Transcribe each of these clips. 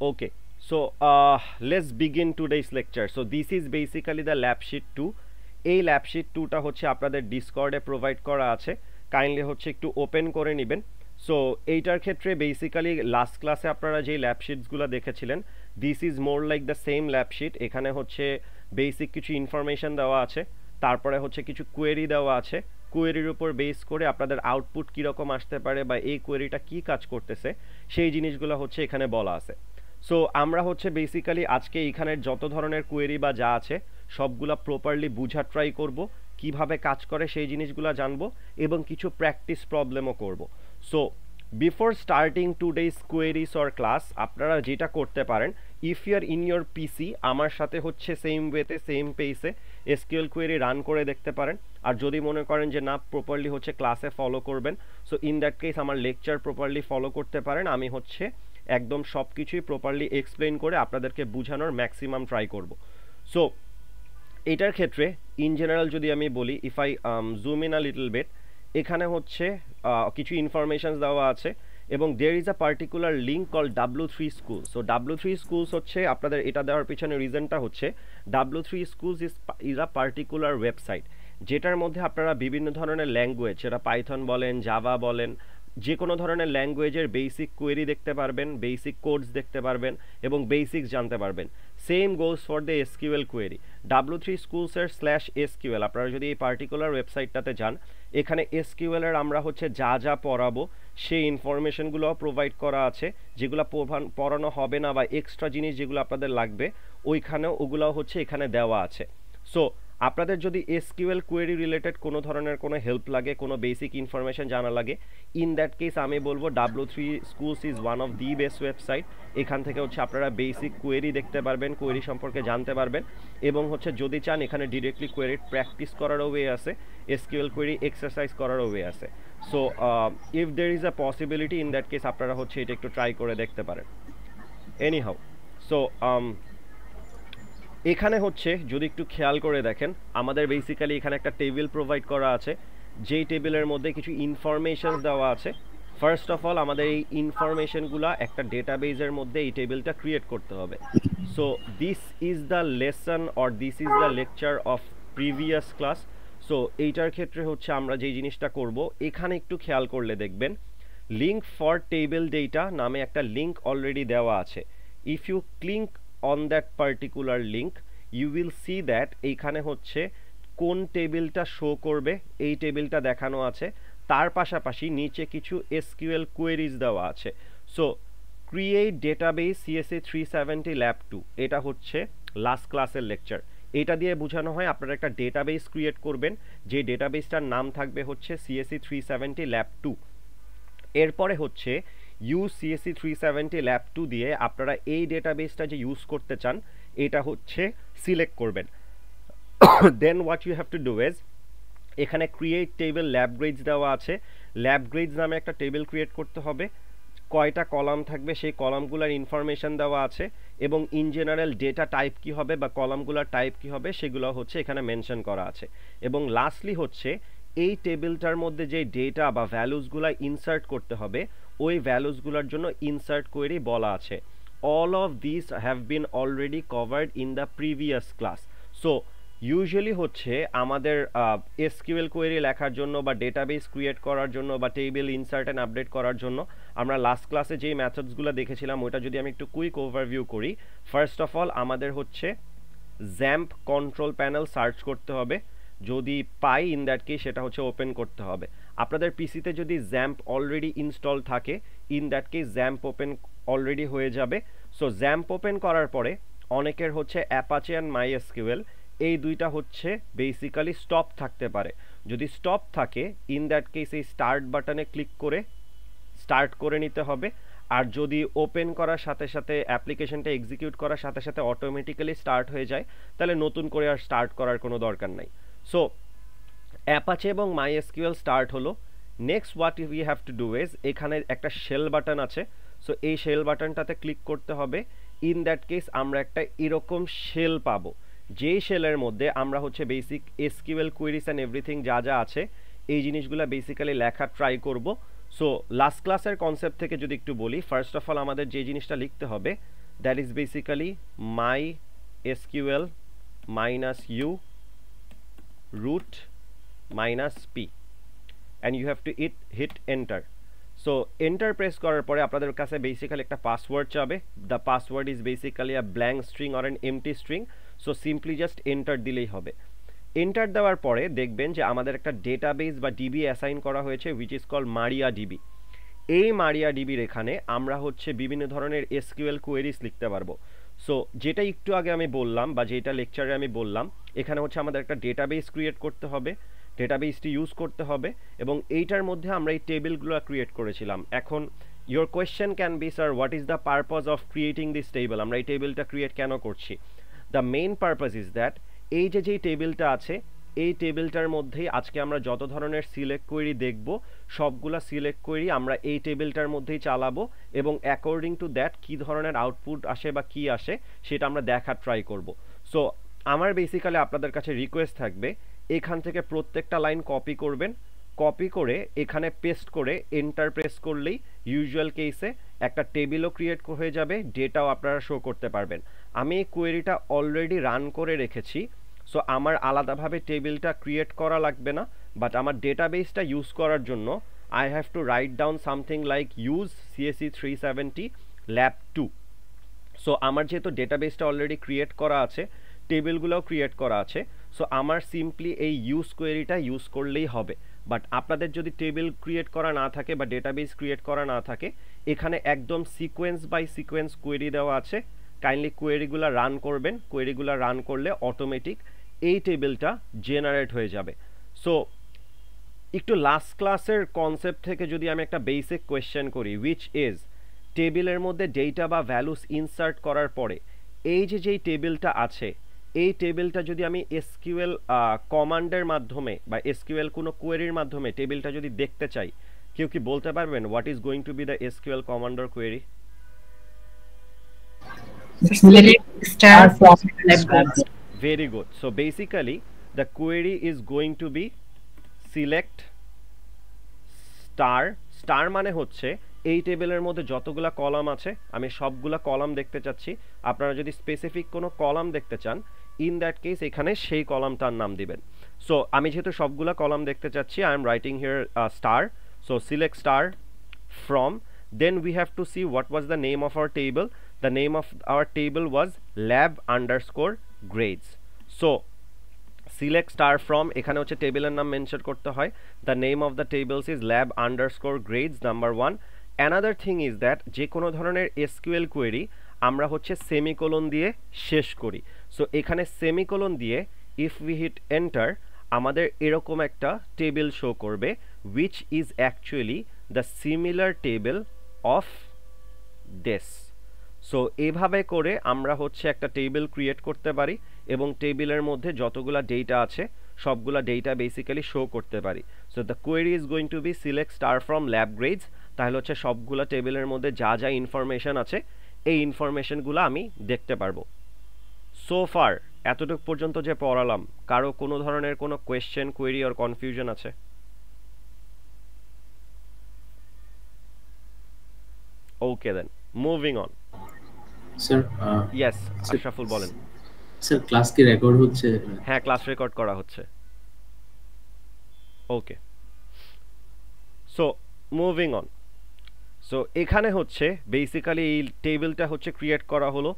Okay, so let's begin today's lecture. So this is basically the lab sheet 2. এই lab sheet 2টা হচ্ছে আপনাদের ডিসকর্ডে provide করা আছে, কাইন্ডলি হচ্ছে একটু ওপেন করে নেবেন। সো এইটার ক্ষেত্রে বেসিক্যালি লাস্ট ক্লাসে আপনারা যেই ল্যাব শিটসগুলো দেখেছিলেন, this is more like the same lab sheet. এখানে হচ্ছে বেসিক কিছু ইনফরমেশন দেওয়া আছে, তারপরে হচ্ছে কিছু কোয়েরি দেওয়া আছে। কোয়েরির উপর বেস করে আপনাদের আউটপুট কীরকম আসতে পারে বা এই কোয়েরিটা কী কাজ করতেছে সেই জিনিসগুলো হচ্ছে এখানে বলা আছে। সো আমরা হচ্ছে বেসিক্যালি আজকে এইখানের যত ধরনের কোয়েরি বা যা আছে সবগুলা প্রপারলি বুঝার ট্রাই করব, কিভাবে কাজ করে সেই জিনিসগুলো জানবো এবং কিছু প্র্যাকটিস প্রবলেমও করব। So before starting today's queries or class আপনারা যেটা করতে পারেন, if you are in your PC আমার সাথে হচ্ছে সেম ওয়েতে সেম পেসে এসকিউএল কোয়েরি রান করে দেখতে পারেন। আর যদি মনে করেন যে না প্রপারলি হচ্ছে ক্লাসে ফলো করবেন, সো ইন দ্যাট কেস আমার লেকচার প্রপারলি ফলো করতে পারেন। আমি হচ্ছে একদম সব কিছুই প্রপারলি এক্সপ্লেন করে আপনাদেরকে বোঝানোর ম্যাক্সিমাম ট্রাই করব। সো এটার ক্ষেত্রে ইন জেনারেল যদি আমি বলি, if I zoom in a little bit, এখানে হচ্ছে কিছু ইনফরমেশনস দেওয়া আছে এবং there is a particular link call W3 school. So W3 schools হচ্ছে আপনাদের এটা দেওয়ার পিছনে রিজনটা হচ্ছে W3 স্কুলস ইজ আ পার্টিকুলার ওয়েবসাইট, যেটার মধ্যে আপনারা বিভিন্ন ধরনের ল্যাঙ্গুয়েজ, সেটা পাইথন বলেন, জাভা বলেন, যে কোনো ধরনের ল্যাঙ্গুয়েজের বেসিক কোয়েরি দেখতে পারবেন, বেসিক কোডস দেখতে পারবেন এবং বেসিক্স জানতে পারবেন। Same goes for the SQL query. W3 স্কুলসের /SQL আপনারা যদি এই পার্টিকুলার ওয়েবসাইটটাতে যান, এখানে এসকিউএলের আমরা হচ্ছে যা যা পড়াবো সেই ইনফরমেশনগুলো প্রোভাইড করা আছে, যেগুলো পড়ানো হবে না বা এক্সট্রা জিনিস যেগুলো আপনাদের লাগবে ওইখানেও ওগুলো হচ্ছে এখানে দেওয়া আছে। সো আপনাদের যদি এসকিউএল কোয়েরি রিলেটেড কোনো ধরনের কোনো হেল্প লাগে, কোনো বেসিক ইনফরমেশন জানা লাগে, ইন দ্যাট কেস আমি বলবো W3 স্কুলস is one of the best website. এখান থেকে হচ্ছে আপনারা বেসিক কোয়েরি দেখতে পারবেন, কোয়েরি সম্পর্কে জানতে পারবেন এবং হচ্ছে যদি চান এখানে ডিরেক্টলি কোয়েরি প্র্যাকটিস করারও ওয়ে আছে, এসকিউএল কোয়েরি এক্সারসাইজ করারও ওয়ে আছে। So if there is a possibility in that case আপনারা হচ্ছে এটা একটু ট্রাই করে দেখতে পারেন। এনিহাউ, সো এখানে হচ্ছে যদি একটু খেয়াল করে দেখেন, আমাদের বেসিক্যালি এখানে একটা টেবিল প্রোভাইড করা আছে, যেই টেবিলের মধ্যে কিছু ইনফরমেশনস দেওয়া আছে। ফার্স্ট অফ অল আমাদের এই ইনফরমেশনগুলো একটা ডেটাবেজের মধ্যে এই টেবিলটা ক্রিয়েট করতে হবে। So this is the lesson or this is the lecture of previous class. So এইটার ক্ষেত্রে হচ্ছে আমরা যেই জিনিসটা করব, এখানে একটু খেয়াল করলে দেখবেন লিঙ্ক ফর টেবিল ডেটা নামে একটা লিঙ্ক অলরেডি দেওয়া আছে। If you click on that particular link you will see that এইখানে হচ্ছে কোন টেবিলটা শো করবে এই টেবিলটা দেখানো আছে, তার পাশাপাশি নিচে কিছু এসকিউএল কোয়েরিজ দেওয়া আছে। So create database CSA 370 lab 2, এটা হচ্ছে লাস্ট ক্লাসের লেকচার। এটা দিয়ে বোঝানো হয় আপনারা একটা ডেটাবেস ক্রিয়েট করবেন, যে ডেটাবেসটার নাম থাকবে হচ্ছে CSA 370 ল্যাব 2। এরপরে হচ্ছে ইউজ CSA 370 ল্যাব 2 দিয়ে আপনারা এই ডেটাবেসটা যে ইউজ করতে চান এটা হচ্ছে সিলেক্ট করবেন। Then what you have to do is, এখানে ক্রিয়েট টেবিল ল্যাব গ্রেডস দেওয়া আছে, ল্যাব গ্রেডস নামে একটা টেবিল ক্রিয়েট করতে হবে। কয়টা কলাম থাকবে সেই কলামগুলোর ইনফরমেশন দেওয়া আছে এবং ইন জেনারেল ডেটা টাইপ কী হবে বা কলামগুলোর টাইপ কী হবে সেগুলো হচ্ছে এখানে মেনশন করা আছে। এবং লাস্টলি হচ্ছে এই টেবিলটার মধ্যে যে ডেটা বা ভ্যালুসগুলো ইনসার্ট করতে হবে ওই ভ্যালুসগুলোর জন্য ইনসার্ট কোয়েরি বলা আছে। All of this have been already covered in the previous class. So usually হচ্ছে আমাদের এসকিউএল কোয়েরি লেখার জন্য বা ডেটাবেস ক্রিয়েট করার জন্য বা টেবিল ইনসার্ট অ্যান্ড আপডেট করার জন্য আমরা লাস্ট ক্লাসে যেই মেথডসগুলো দেখেছিলাম ওইটা যদি আমি একটু কুইক ওভারভিউ করি, ফার্স্ট অফ অল আমাদের হচ্ছে জ্যাম্প কন্ট্রোল প্যানেল সার্চ করতে হবে, যদি পাই ইন দ্যাট কেস সেটা হচ্ছে ওপেন করতে হবে। আপনাদের পিসিতে যদি জ্যাম্প অলরেডি ইনস্টল থাকে in that case XAMPP open already হয়ে যাবে। সো জ্যাম্প ওপেন করার পরে অনেকের হচ্ছে অ্যাপাচে অ্যান্ড MySQL এই দুইটা হচ্ছে বেসিক্যালি স্টপ থাকতে পারে। যদি স্টপ থাকে ইন দ্যাট কেস এই স্টার্ট বাটনে ক্লিক করে স্টার্ট করে নিতে হবে। আর যদি ওপেন করার সাথে সাথে অ্যাপ্লিকেশনটা এক্সিকিউট করার সাথে সাথে অটোমেটিক্যালি স্টার্ট হয়ে যায়, তাহলে নতুন করে আর স্টার্ট করার কোনো দরকার নাই। সো অ্যাপাচে এবং MySQL স্টার্ট হলো। Next what we have to do is, এখানে একটা শেল বাটন আছে, সো এই শেল বাটনটাতে ক্লিক করতে হবে। ইন দ্যাট কেস আমরা একটা এরকম শেল পাবো, যেই শেলের মধ্যে আমরা হচ্ছে basic SQL queries and everything যা যা আছে এই জিনিসগুলো বেসিক্যালি লেখা ট্রাই করব। সো লাস্ট ক্লাসের কনসেপ্ট থেকে যদি একটু বলি, ফার্স্ট অফ অল আমাদের যে জিনিসটা লিখতে হবে that is basically my SQL minus u root minus p, and you have to hit enter. So enter press করার পরে আপনাদের কাছে বেসিক্যালি একটা পাসওয়ার্ড চাবে। the password is basically a blank string or an empty string, so simply just enter দিলেই হবে। Enter দেওয়ার পরে দেখবেন যে আমাদের একটা ডেটাবেস বা ডিবি অ্যাসাইন করা হয়েছে which is called MariaDB। এই MariaDBর এখানে আমরা হচ্ছে বিভিন্ন ধরনের SQL কোয়েরিজ লিখতে পারবো। সো যেটা একটু আগে আমি বললাম বা যেটা লেকচারে আমি বললাম, এখানে হচ্ছে আমাদের একটা ডেটাবেস ক্রিয়েট করতে হবে, ডেটাবেসটি ইউজ করতে হবে, এবং এইটার মধ্যে আমরা এই টেবিলগুলো ক্রিয়েট করেছিলাম। এখন your question can be, sir what is the purpose of creating this table? আমরা এই টেবিলটা ক্রিয়েট কেন করছি? The main purpose is that এই যে যেই টেবিলটা আছে, এই টেবিলটার মধ্যেই আজকে আমরা যত ধরনের সিলেক্ট কোয়েরি দেখব, সবগুলা সিলেক্ট কোয়েরি আমরা এই টেবিলটার মধ্যেই চালাবো, এবং অ্যাকর্ডিং টু দ্যাট কী ধরনের আউটপুট আসে বা কী আসে সেটা আমরা দেখার ট্রাই করব। সো আমার বেসিক্যালি আপনাদের কাছে রিকোয়েস্ট থাকবে, এখান থেকে প্রত্যেকটা লাইন কপি করবেন, কপি করে এখানে পেস্ট করে এন্টার প্রেস করলেই ইউজুয়াল কেসে একটা টেবিলও ক্রিয়েট হয়ে যাবে, ডেটাও আপনারা শো করতে পারবেন। আমি এই কোয়েরিটা অলরেডি রান করে রেখেছি, সো আমার আলাদাভাবে টেবিলটা ক্রিয়েট করা লাগবে না, বাট আমার ডেটাবেসটা ইউজ করার জন্য I have to write down something like use CSE 370 lab 2। So আমার যেহেতু ডেটাবেসটা অলরেডি ক্রিয়েট করা আছে, টেবিলগুলোও ক্রিয়েট করা আছে, সো আমার সিম্পলি এই ইউজ কোয়েরিটা ইউজ করলেই হবে। বাট আপনাদের যদি টেবিল ক্রিয়েট করা না থাকে বা ডেটাবেস ক্রিয়েট করা না থাকে, এখানে একদম সিকোয়েন্স বাই সিকোয়েন্স কোয়েরি দেওয়া আছে, কাইন্ডলি কোয়েরিগুলো রান করবেন। কোয়েরিগুলো রান করলে অটোমেটিক এই টেবিলটা জেনারেট হয়ে যাবে। সো একটু লাস্ট ক্লাসের কনসেপ্ট থেকে যদি আমি একটা বেসিক কোয়েশ্চেন করি, উইচ ইজ টেবিলের মধ্যে ডেটা বা ভ্যালুস ইনসার্ট করার পরে এই যে যেই টেবিলটা আছে, এই টেবিলটা যদি আমি SQL কমান্ডের মাধ্যমে বা SQL কোনো কোয়েরির মাধ্যমে টেবিলটা যদি দেখতে চাই, কেউ কি বলতে পারবেন what is going to B the SQL command or query? Very good. So basically the query is going to be select star মানে হচ্ছে এই টেবিলের মধ্যে যতগুলা কলাম আছে আমি সবগুলা কলাম দেখতে চাচ্ছি। আপনারা যদি স্পেসিফিক কোনো কলাম দেখতে চান, ইন দ্যাট কেস এখানে সেই কলামটার নাম দিবেন। সো আমি যেহেতু সবগুলা কলাম দেখতে চাচ্ছি, I am writing here star. So select star from, then we have to see what was the name of our table. The name of our table was lab_grades. So select star from, এখানে হচ্ছে টেবিলের নাম mention করতে হয়। The name of the tables is lab_grades, number 1. Another thing is that যে কোনো ধরনের SQL query আমরা হচ্ছে সেমিকোলন দিয়ে শেষ করি। সো এখানে সেমিকোলন দিয়ে if we hit enter, আমাদের এরকম একটা টেবিল শো করবে which is actually the similar table of this. So এভাবে করে আমরা হচ্ছে একটা টেবিল ক্রিয়েট করতে পারি এবং টেবিলের মধ্যে যতগুলা ডেটা আছে সবগুলা ডেটা বেসিক্যালি শো করতে পারি। So the query is going to be select star from lab grades. তাহলে হচ্ছে সবগুলা টেবিলের মধ্যে যা যা ইনফরমেশন আছে এই ইনফরমেশনগুলো আমি দেখতে পারবো। সো ফার এতটুকু পর্যন্ত যে পড়ালাম, কারো কোনো ধরনের কোনো কোয়েশ্চেন, কোয়েরি অর কনফিউশন আছে? Okay then, moving on. Sir yes Ashraful বলেন। স্যার ক্লাস কি রেকর্ড হচ্ছে? হ্যাঁ, ক্লাস রেকর্ড করা হচ্ছে। ওকে, সো মুভিং অন। সো এখানে হচ্ছে বেসিক্যালি এই টেবিলটা হচ্ছে ক্রিয়েট করা হলো।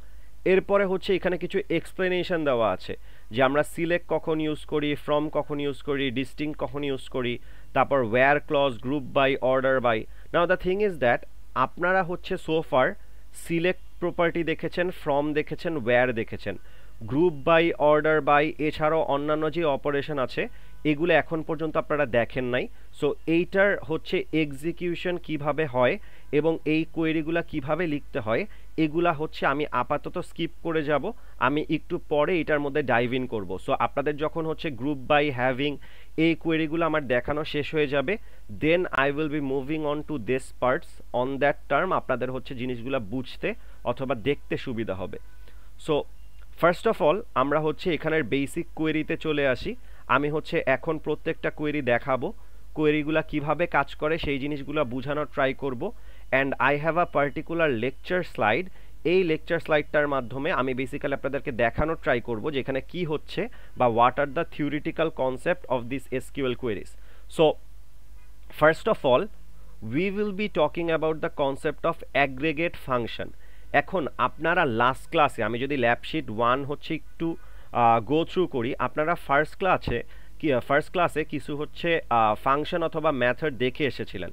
এরপরে হচ্ছে এখানে কিছু এক্সপ্লেনেশন দেওয়া আছে যে আমরা সিলেক্ট কখন ইউজ করি, ফ্রম কখন ইউজ করি, ডিস্টিংক্ট কখন ইউজ করি, তারপর where clause, group by, order by. Now the thing is that আপনারা হচ্ছে সোফার সিলেক্ট প্রপার্টি দেখেছেন, ফ্রম দেখেছেন, ওয়্যার দেখেছেন, গ্রুপ বাই, অর্ডার বাই, এছাড়াও অন্যান্য যে অপারেশন আছে এগুলো এখন পর্যন্ত আপনারা দেখেন নাই। সো এইটার হচ্ছে এক্সিকিউশন কিভাবে হয় এবং এই কোয়েরিগুলা কিভাবে লিখতে হয় এগুলা হচ্ছে আমি আপাতত স্কিপ করে যাব, আমি একটু পরে এটার মধ্যে ডাইভ ইন করব। সো আপনাদের যখন হচ্ছে গ্রুপ বাই, হ্যাভিং এই কোয়েরিগুলো আমার দেখানো শেষ হয়ে যাবে, then I will be moving on to this parts. On that term আপনাদের হচ্ছে জিনিসগুলো বুঝতে অথবা দেখতে সুবিধা হবে। সো ফার্স্ট অফ অল আমরা হচ্ছে এখানের বেসিক কোয়েরিতে চলে আসি। আমি হচ্ছে এখন প্রত্যেকটা কোয়েরি দেখাবো, কোয়েরিগুলো কিভাবে কাজ করে সেই জিনিসগুলো বোঝানোর ট্রাই করব। And I have a particular lecture slide, এই লেকচার স্লাইডটার মাধ্যমে আমি বেসিক্যালি আপনাদেরকে দেখানোর ট্রাই করব যে এখানে কি হচ্ছে বা what are the theoretical concept of this SQL queries. So first of all we will be talking about the concept of aggregate function. এখন আপনারা লাস্ট ক্লাসে, আমি যদি ল্যাবশিট 1 হচ্ছে একটু গো থ্রু করি, আপনারা ফার্স্ট ক্লাসে কিছু হচ্ছে ফাংশন অথবা মেথড দেখে এসেছিলেন,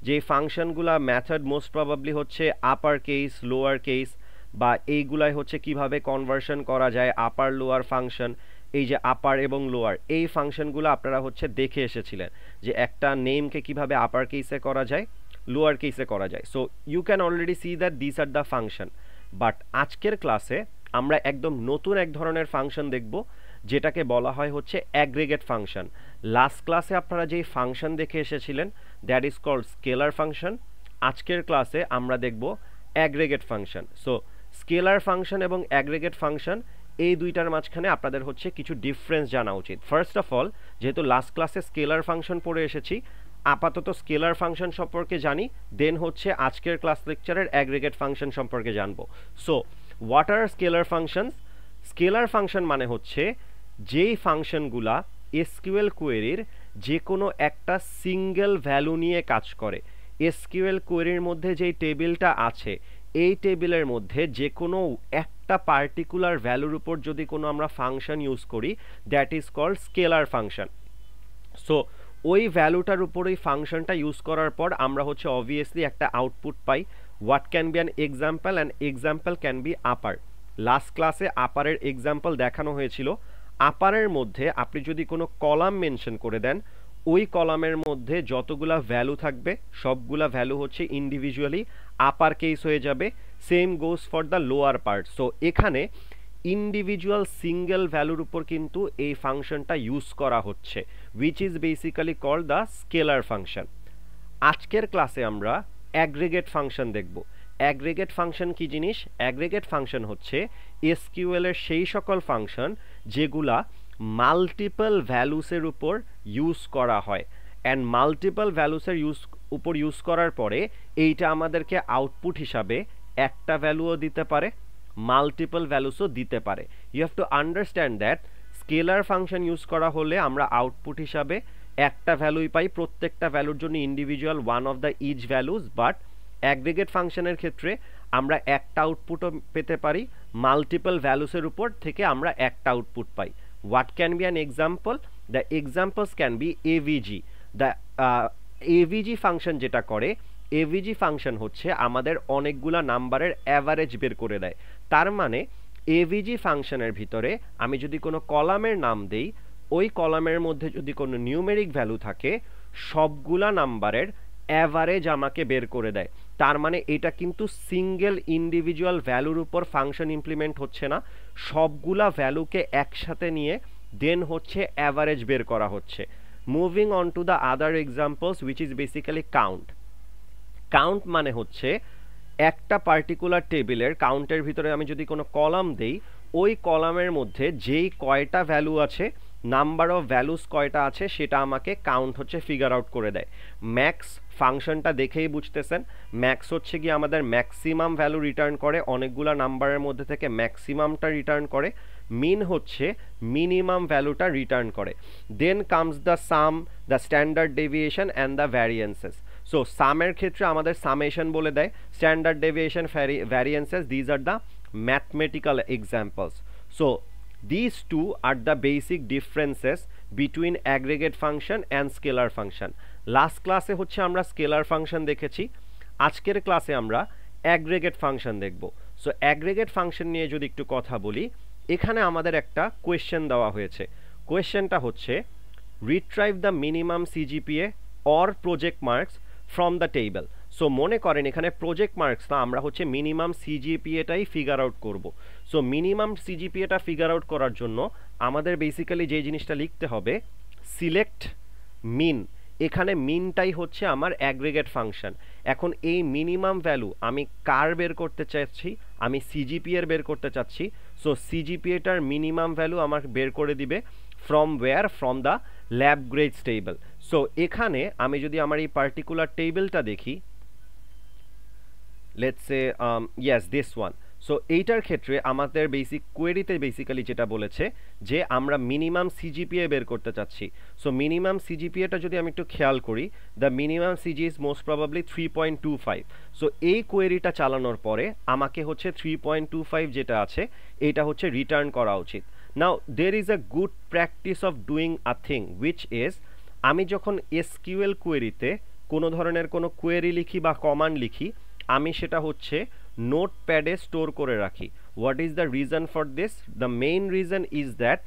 যে ফাংশনগুলা মেথড মোস্ট প্রবাবলি হচ্ছে আপার কেস, লোয়ার কেস, বা এইগুলাই হচ্ছে কিভাবে কনভার্সন করা যায় আপার লোয়ার ফাংশন। এই যে আপার এবং লোয়ার এই ফাংশনগুলো আপনারা হচ্ছে দেখে এসেছিলেন, যে একটা নেমকে কিভাবে আপার কেসে করা যায়, লোয়ার কেসে করা যায়। So you can already see that this are the function. But আজকের ক্লাসে আমরা একদম নতুন এক ধরনের ফাংশন দেখব, যেটাকে বলা হয় হচ্ছে অ্যাগ্রিগেট ফাংশন। লাস্ট ক্লাসে আপনারা যেই ফাংশন দেখে এসেছিলেন that is called scalar function. আজকের ক্লাসে আমরা দেখব aggregate function. So scalar function এবং অ্যাগ্রিগেট ফাংশন এই দুইটার মাঝখানে আপনাদের হচ্ছে কিছু ডিফারেন্স জানা উচিত। ফার্স্ট অফ অল, যেহেতু লাস্ট ক্লাসে স্কেলার ফাংশন পড়ে এসেছি, আপাতত স্কেলার ফাংশন সম্পর্কে জানি, দেন হচ্ছে আজকের ক্লাস লেকচারের অ্যাগ্রিগেট ফাংশন সম্পর্কে জানবো। So what are scalar functions? Scalar function মানে হচ্ছে যেই ফাংশনগুলা এসকিউএল কোয়েরির যে কোনো একটা সিঙ্গেল ভ্যালু নিয়ে কাজ করে। এসকিউএল কোয়েরির মধ্যে যেই টেবিলটা আছে, এই টেবিলের মধ্যে যে কোনো একটা পার্টিকুলার ভ্যালুর উপর যদি কোনো আমরা ফাংশন ইউজ করি, that is called scalar function. So ওই ভ্যালুটার উপর ওই ফাংশনটা ইউজ করার পর আমরা হচ্ছে অবভিয়াসলি একটা output pi. What can be an example, and example can be upper. Last ক্লাসে আপারের এক্সাম্পল দেখানো হয়েছিল। আপারের মধ্যে আপনি যদি কোনো কলাম মেনশন করে দেন, ওই কলামের মধ্যে যতগুলা ভ্যালু থাকবে সবগুলা ভ্যালু হচ্ছে ইন্ডিভিজুয়ালি আপার কেস হয়ে যাবে। Same goes for the lower part. So এখানে ইন্ডিভিজুয়াল সিঙ্গেল ভ্যালুর উপর কিন্তু এই ফাংশনটা ইউজ করা হচ্ছে, which is basically called the scalar function. আজকের ক্লাসে আমরা অ্যাগ্রিগেট ফাংশন দেখব। অ্যাগ্রিগেট ফাংশন কি জিনিস? অ্যাগ্রিগেট ফাংশন হচ্ছে এসকিউএল এর সেই সকল ফাংশন যেগুলা মাল্টিপল ভ্যালুসের উপর ইউজ করা হয়, অ্যান্ড মাল্টিপল ভ্যালুসের উপর ইউজ করার পরে এইটা আমাদেরকে আউটপুট হিসাবে একটা ভ্যালুও দিতে পারে, মাল্টিপল ভ্যালুসও দিতে পারে। You have to understand that scalar function use করা হলে আমরা আউটপুট হিসাবে একটা ভ্যালুই পাই, প্রত্যেকটা ভ্যালুর জন্য individual one of the each values. But aggregate ফাংশনের ক্ষেত্রে আমরা একটা আউটপুটও পেতে পারি, মাল্টিপল ভ্যালুসের উপর থেকে আমরা একটা output pi. What can be an example? The examples can be AVG. The AVG function যেটা করে, এভিজি ফাংশন হচ্ছে আমাদের অনেকগুলা নাম্বারের অ্যাভারেজ বের করে দেয়। তার মানে এভিজি ফাংশনের ভিতরে আমি যদি কোনো কলামের নাম দেই, ওই কলামের মধ্যে যদি কোনো নিউমেরিক ভ্যালু থাকে, সবগুলা নাম্বারের অ্যাভারেজ আমাকে বের করে দেয়। তার মানে এটা কিন্তু সিঙ্গেল ইন্ডিভিজুয়াল ভ্যালুর উপর ফাংশন ইমপ্লিমেন্ট হচ্ছে না, সবগুলা ভ্যালুকে একসাথে নিয়ে দেন হচ্ছে অ্যাভারেজ বের করা হচ্ছে। Moving on to the other examples, which is basically count. Count মানে হচ্ছে একটা পার্টিকুলার টেবিলের কাউন্টের ভিতরে আমি যদি কোনো কলাম দেই, ওই কলামের মধ্যে যেই কয়টা ভ্যালু আছে, নাম্বার অফ ভ্যালুস কয়টা আছে, সেটা আমাকে কাউন্ট হচ্ছে ফিগার আউট করে দেয়। ম্যাক্স ফাংশনটা দেখেই বুঝতেছেন, ম্যাক্স হচ্ছে কি আমাদের ম্যাক্সিমাম ভ্যালু রিটার্ন করে, অনেকগুলা নাম্বারের মধ্যে থেকে ম্যাক্সিমামটা রিটার্ন করে। মিন হচ্ছে মিনিমাম ভ্যালুটা রিটার্ন করে। Then comes the sum, the standard deviation and the variances. So সামের ক্ষেত্রে আমাদের সামেশন বলে দেয়, standard deviation, variances, these are the mathematical examples. So these two are the basic differences between aggregate function and scalar function. Last ক্লাসে হচ্ছে আমরা scalar function দেখেছি, আজকের ক্লাসে আমরা অ্যাগ্রিগেট ফাংশন দেখব। সো অ্যাগ্রিগেট ফাংশন নিয়ে যদি একটু কথা বলি, এখানে আমাদের একটা কোয়েশ্চেন দেওয়া হয়েছে। কোয়েশ্চেনটা হচ্ছে retrieve the minimum CGPA or project marks from the table. So মনে করেন এখানে প্রজেক্ট মার্কস না, আমরা হচ্ছে মিনিমাম সিজিপিএটাই ফিগার আউট করব। সো মিনিমাম সিজিপিএটা ফিগার আউট করার জন্য আমাদের বেসিক্যালি যে জিনিসটা লিখতে হবে, সিলেক্ট মিন। এখানে মিনটাই হচ্ছে আমার অ্যাগ্রিগেট ফাংশন। এখন এই মিনিমাম ভ্যালু আমি কার বের করতে চাচ্ছি? আমি সিজিপিএর বের করতে চাচ্ছি। সো সিজিপিএটার মিনিমাম ভ্যালু আমার বের করে দিবে from where? From the lab grades table. So এখানে আমি যদি আমার এই পার্টিকুলার টেবিলটা দেখি, let's say yes, this one. So এইটার ক্ষেত্রে আমাদের বেসিক কোয়েরিতে বেসিক্যালি যেটা বলেছে যে আমরা মিনিমাম সিজিপিএ বের করতে চাচ্ছি। সো মিনিমাম সিজিপিএটা যদি আমি একটু খেয়াল করি, the minimum CG is most probably 3.25। So এই কোয়েরিটা চালানোর পরে আমাকে হচ্ছে 3.25 যেটা আছে এটা হচ্ছে রিটার্ন করা উচিত। Now there is a good practice of doing a thing which is, আমি যখন এসকিউএল কোয়েরিতে কোনো ধরনের কোনো কোয়েরি লিখি বা কমান্ড লিখি, আমি সেটা হচ্ছে নোটপ্যাডে স্টোর করে রাখি। What is the reason for this? The main reason is that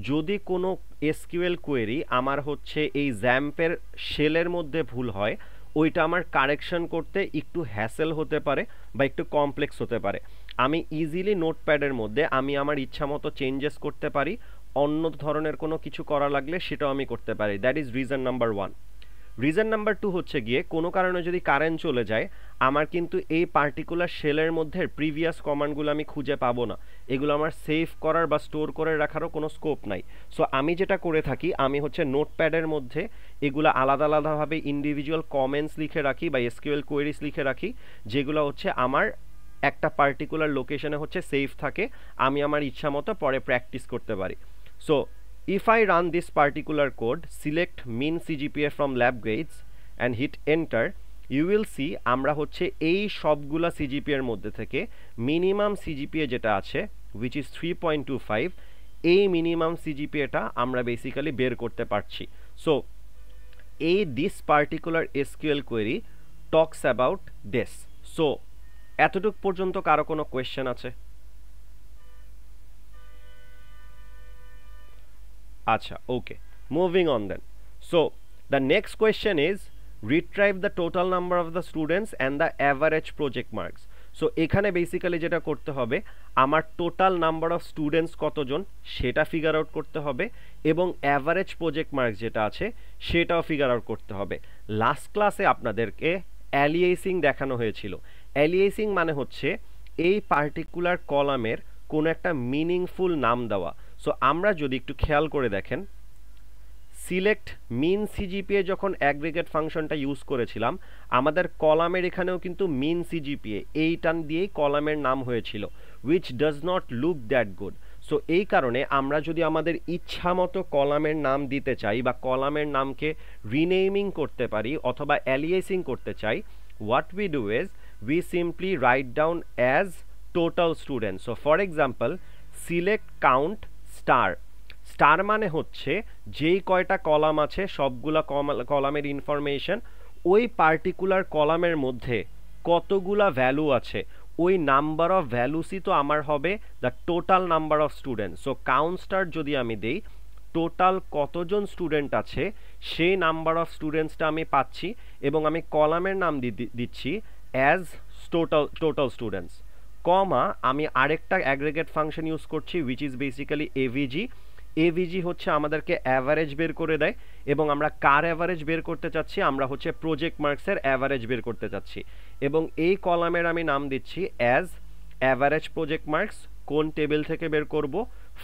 যদি কোনো এসকিউএল কোয়েরি আমার হচ্ছে এই জ্যাম্পের শেলের মধ্যে ভুল হয়, ওইটা আমার কারেকশন করতে একটু হ্যাসেল হতে পারে বা একটু কমপ্লেক্স হতে পারে। আমি ইজিলি নোটপ্যাডের মধ্যে আমি আমার ইচ্ছা মতো চেঞ্জেস করতে পারি, অন্য ধরনের কোনো কিছু করা লাগলে সেটাও আমি করতে পারি। That is reason number 1। Reason number 2 হচ্ছে গিয়ে কোনো কারণে যদি কারেন্ট চলে যায়, আমার কিন্তু এই পার্টিকুলার শেলের মধ্যে প্রিভিয়াস কমান্ডগুলো আমি খুঁজে পাবো না, এগুলো আমার সেভ করার বা স্টোর করে রাখারও কোনো স্কোপ নাই। সো আমি যেটা করে থাকি, আমি হচ্ছে নোটপ্যাডের মধ্যে এগুলো আলাদা আলাদাভাবে ইন্ডিভিজুয়াল কমেন্টস লিখে রাখি বা এসকিউএল কোয়েরিজ লিখে রাখি, যেগুলো হচ্ছে আমার একটা পার্টিকুলার লোকেশনে হচ্ছে সেভ থাকে, আমি আমার ইচ্ছা মতো পরে প্র্যাকটিস করতে পারি। So if I run this particular code, select min CGPA from lab grades and hit enter, you will see আমরা হচ্ছে এই সবগুলা CGPA এর মধ্যে থেকে মিনিমাম CGPA যেটা আছে which is 3.25, এই মিনিমাম CGPA-টা আমরা বেসিক্যালি বের করতে পারছি। সো এই this particular SQL query talks about this. So এতটুক পর্যন্ত কারো কোনো কোয়েশ্চেন আছে? Acha, okay. Moving on then. So, the next question is retrieve the total number of the students and the average project marks. So, এখানে basically যেটা করতে হবে, আমার টোটাল নাম্বার অফ স্টুডেন্টস কতজন সেটা ফিগার আউট করতে হবে এবং অ্যাভারেজ প্রজেক্ট মার্কস যেটা আছে সেটাও ফিগার আউট করতে হবে। লাস্ট ক্লাসে আপনাদেরকে অ্যালিয়েসিং দেখানো হয়েছিল। অ্যালিয়েসিং মানে হচ্ছে এই পার্টিকুলার কলামের কোনো একটা মিনিংফুল নাম দেওয়া। সো আমরা যদি একটু খেয়াল করে দেখেন, সিলেক্ট মিন সিজিপিএ যখন অ্যাগ্রিগেট ফাংশনটা ইউজ করেছিলাম, আমাদের কলামের এখানেও কিন্তু মিন সিজিপিএ এইটা দিয়েই কলামের নাম হয়েছিল, which does not look that good. So এই কারণে আমরা যদি আমাদের ইচ্ছা মতো কলামের নাম দিতে চাই বা কলামের নামকে রিনেমিং করতে পারি অথবা অ্যালিয়েসিং করতে চাই, what we do is we simply write down as total student. So for example, select count star. Star মানে হচ্ছে যেই কয়টা কলাম আছে সবগুলা কলামের ইনফরমেশন, ওই পার্টিকুলার কলামের মধ্যে কতগুলা ভ্যালু আছে ওই নাম্বার অফ ভ্যালুসই তো আমার হবে the total number of student. So count star যদি আমি দেই, টোটাল কতজন স্টুডেন্ট আছে সেই নাম্বার অফ স্টুডেন্টসটা আমি পাচ্ছি এবং আমি কলামের নাম দিচ্ছি অ্যাজ টোটাল স্টুডেন্টস, কমা আমি আরেকটা অ্যাগ্রিগেট ফাংশন ইউজ করছি which is basically AVG. AVG হচ্ছে আমাদেরকে অ্যাভারেজ বের করে দেয় এবং আমরা কার অ্যাভারেজ বের করতে চাচ্ছি, আমরা হচ্ছে প্রজেক্ট মার্কসের অ্যাভারেজ বের করতে চাচ্ছি এবং এই কলামের আমি নাম দিচ্ছি অ্যাজ অ্যাভারেজ প্রজেক্ট মার্কস। কোন টেবিল থেকে বের করব?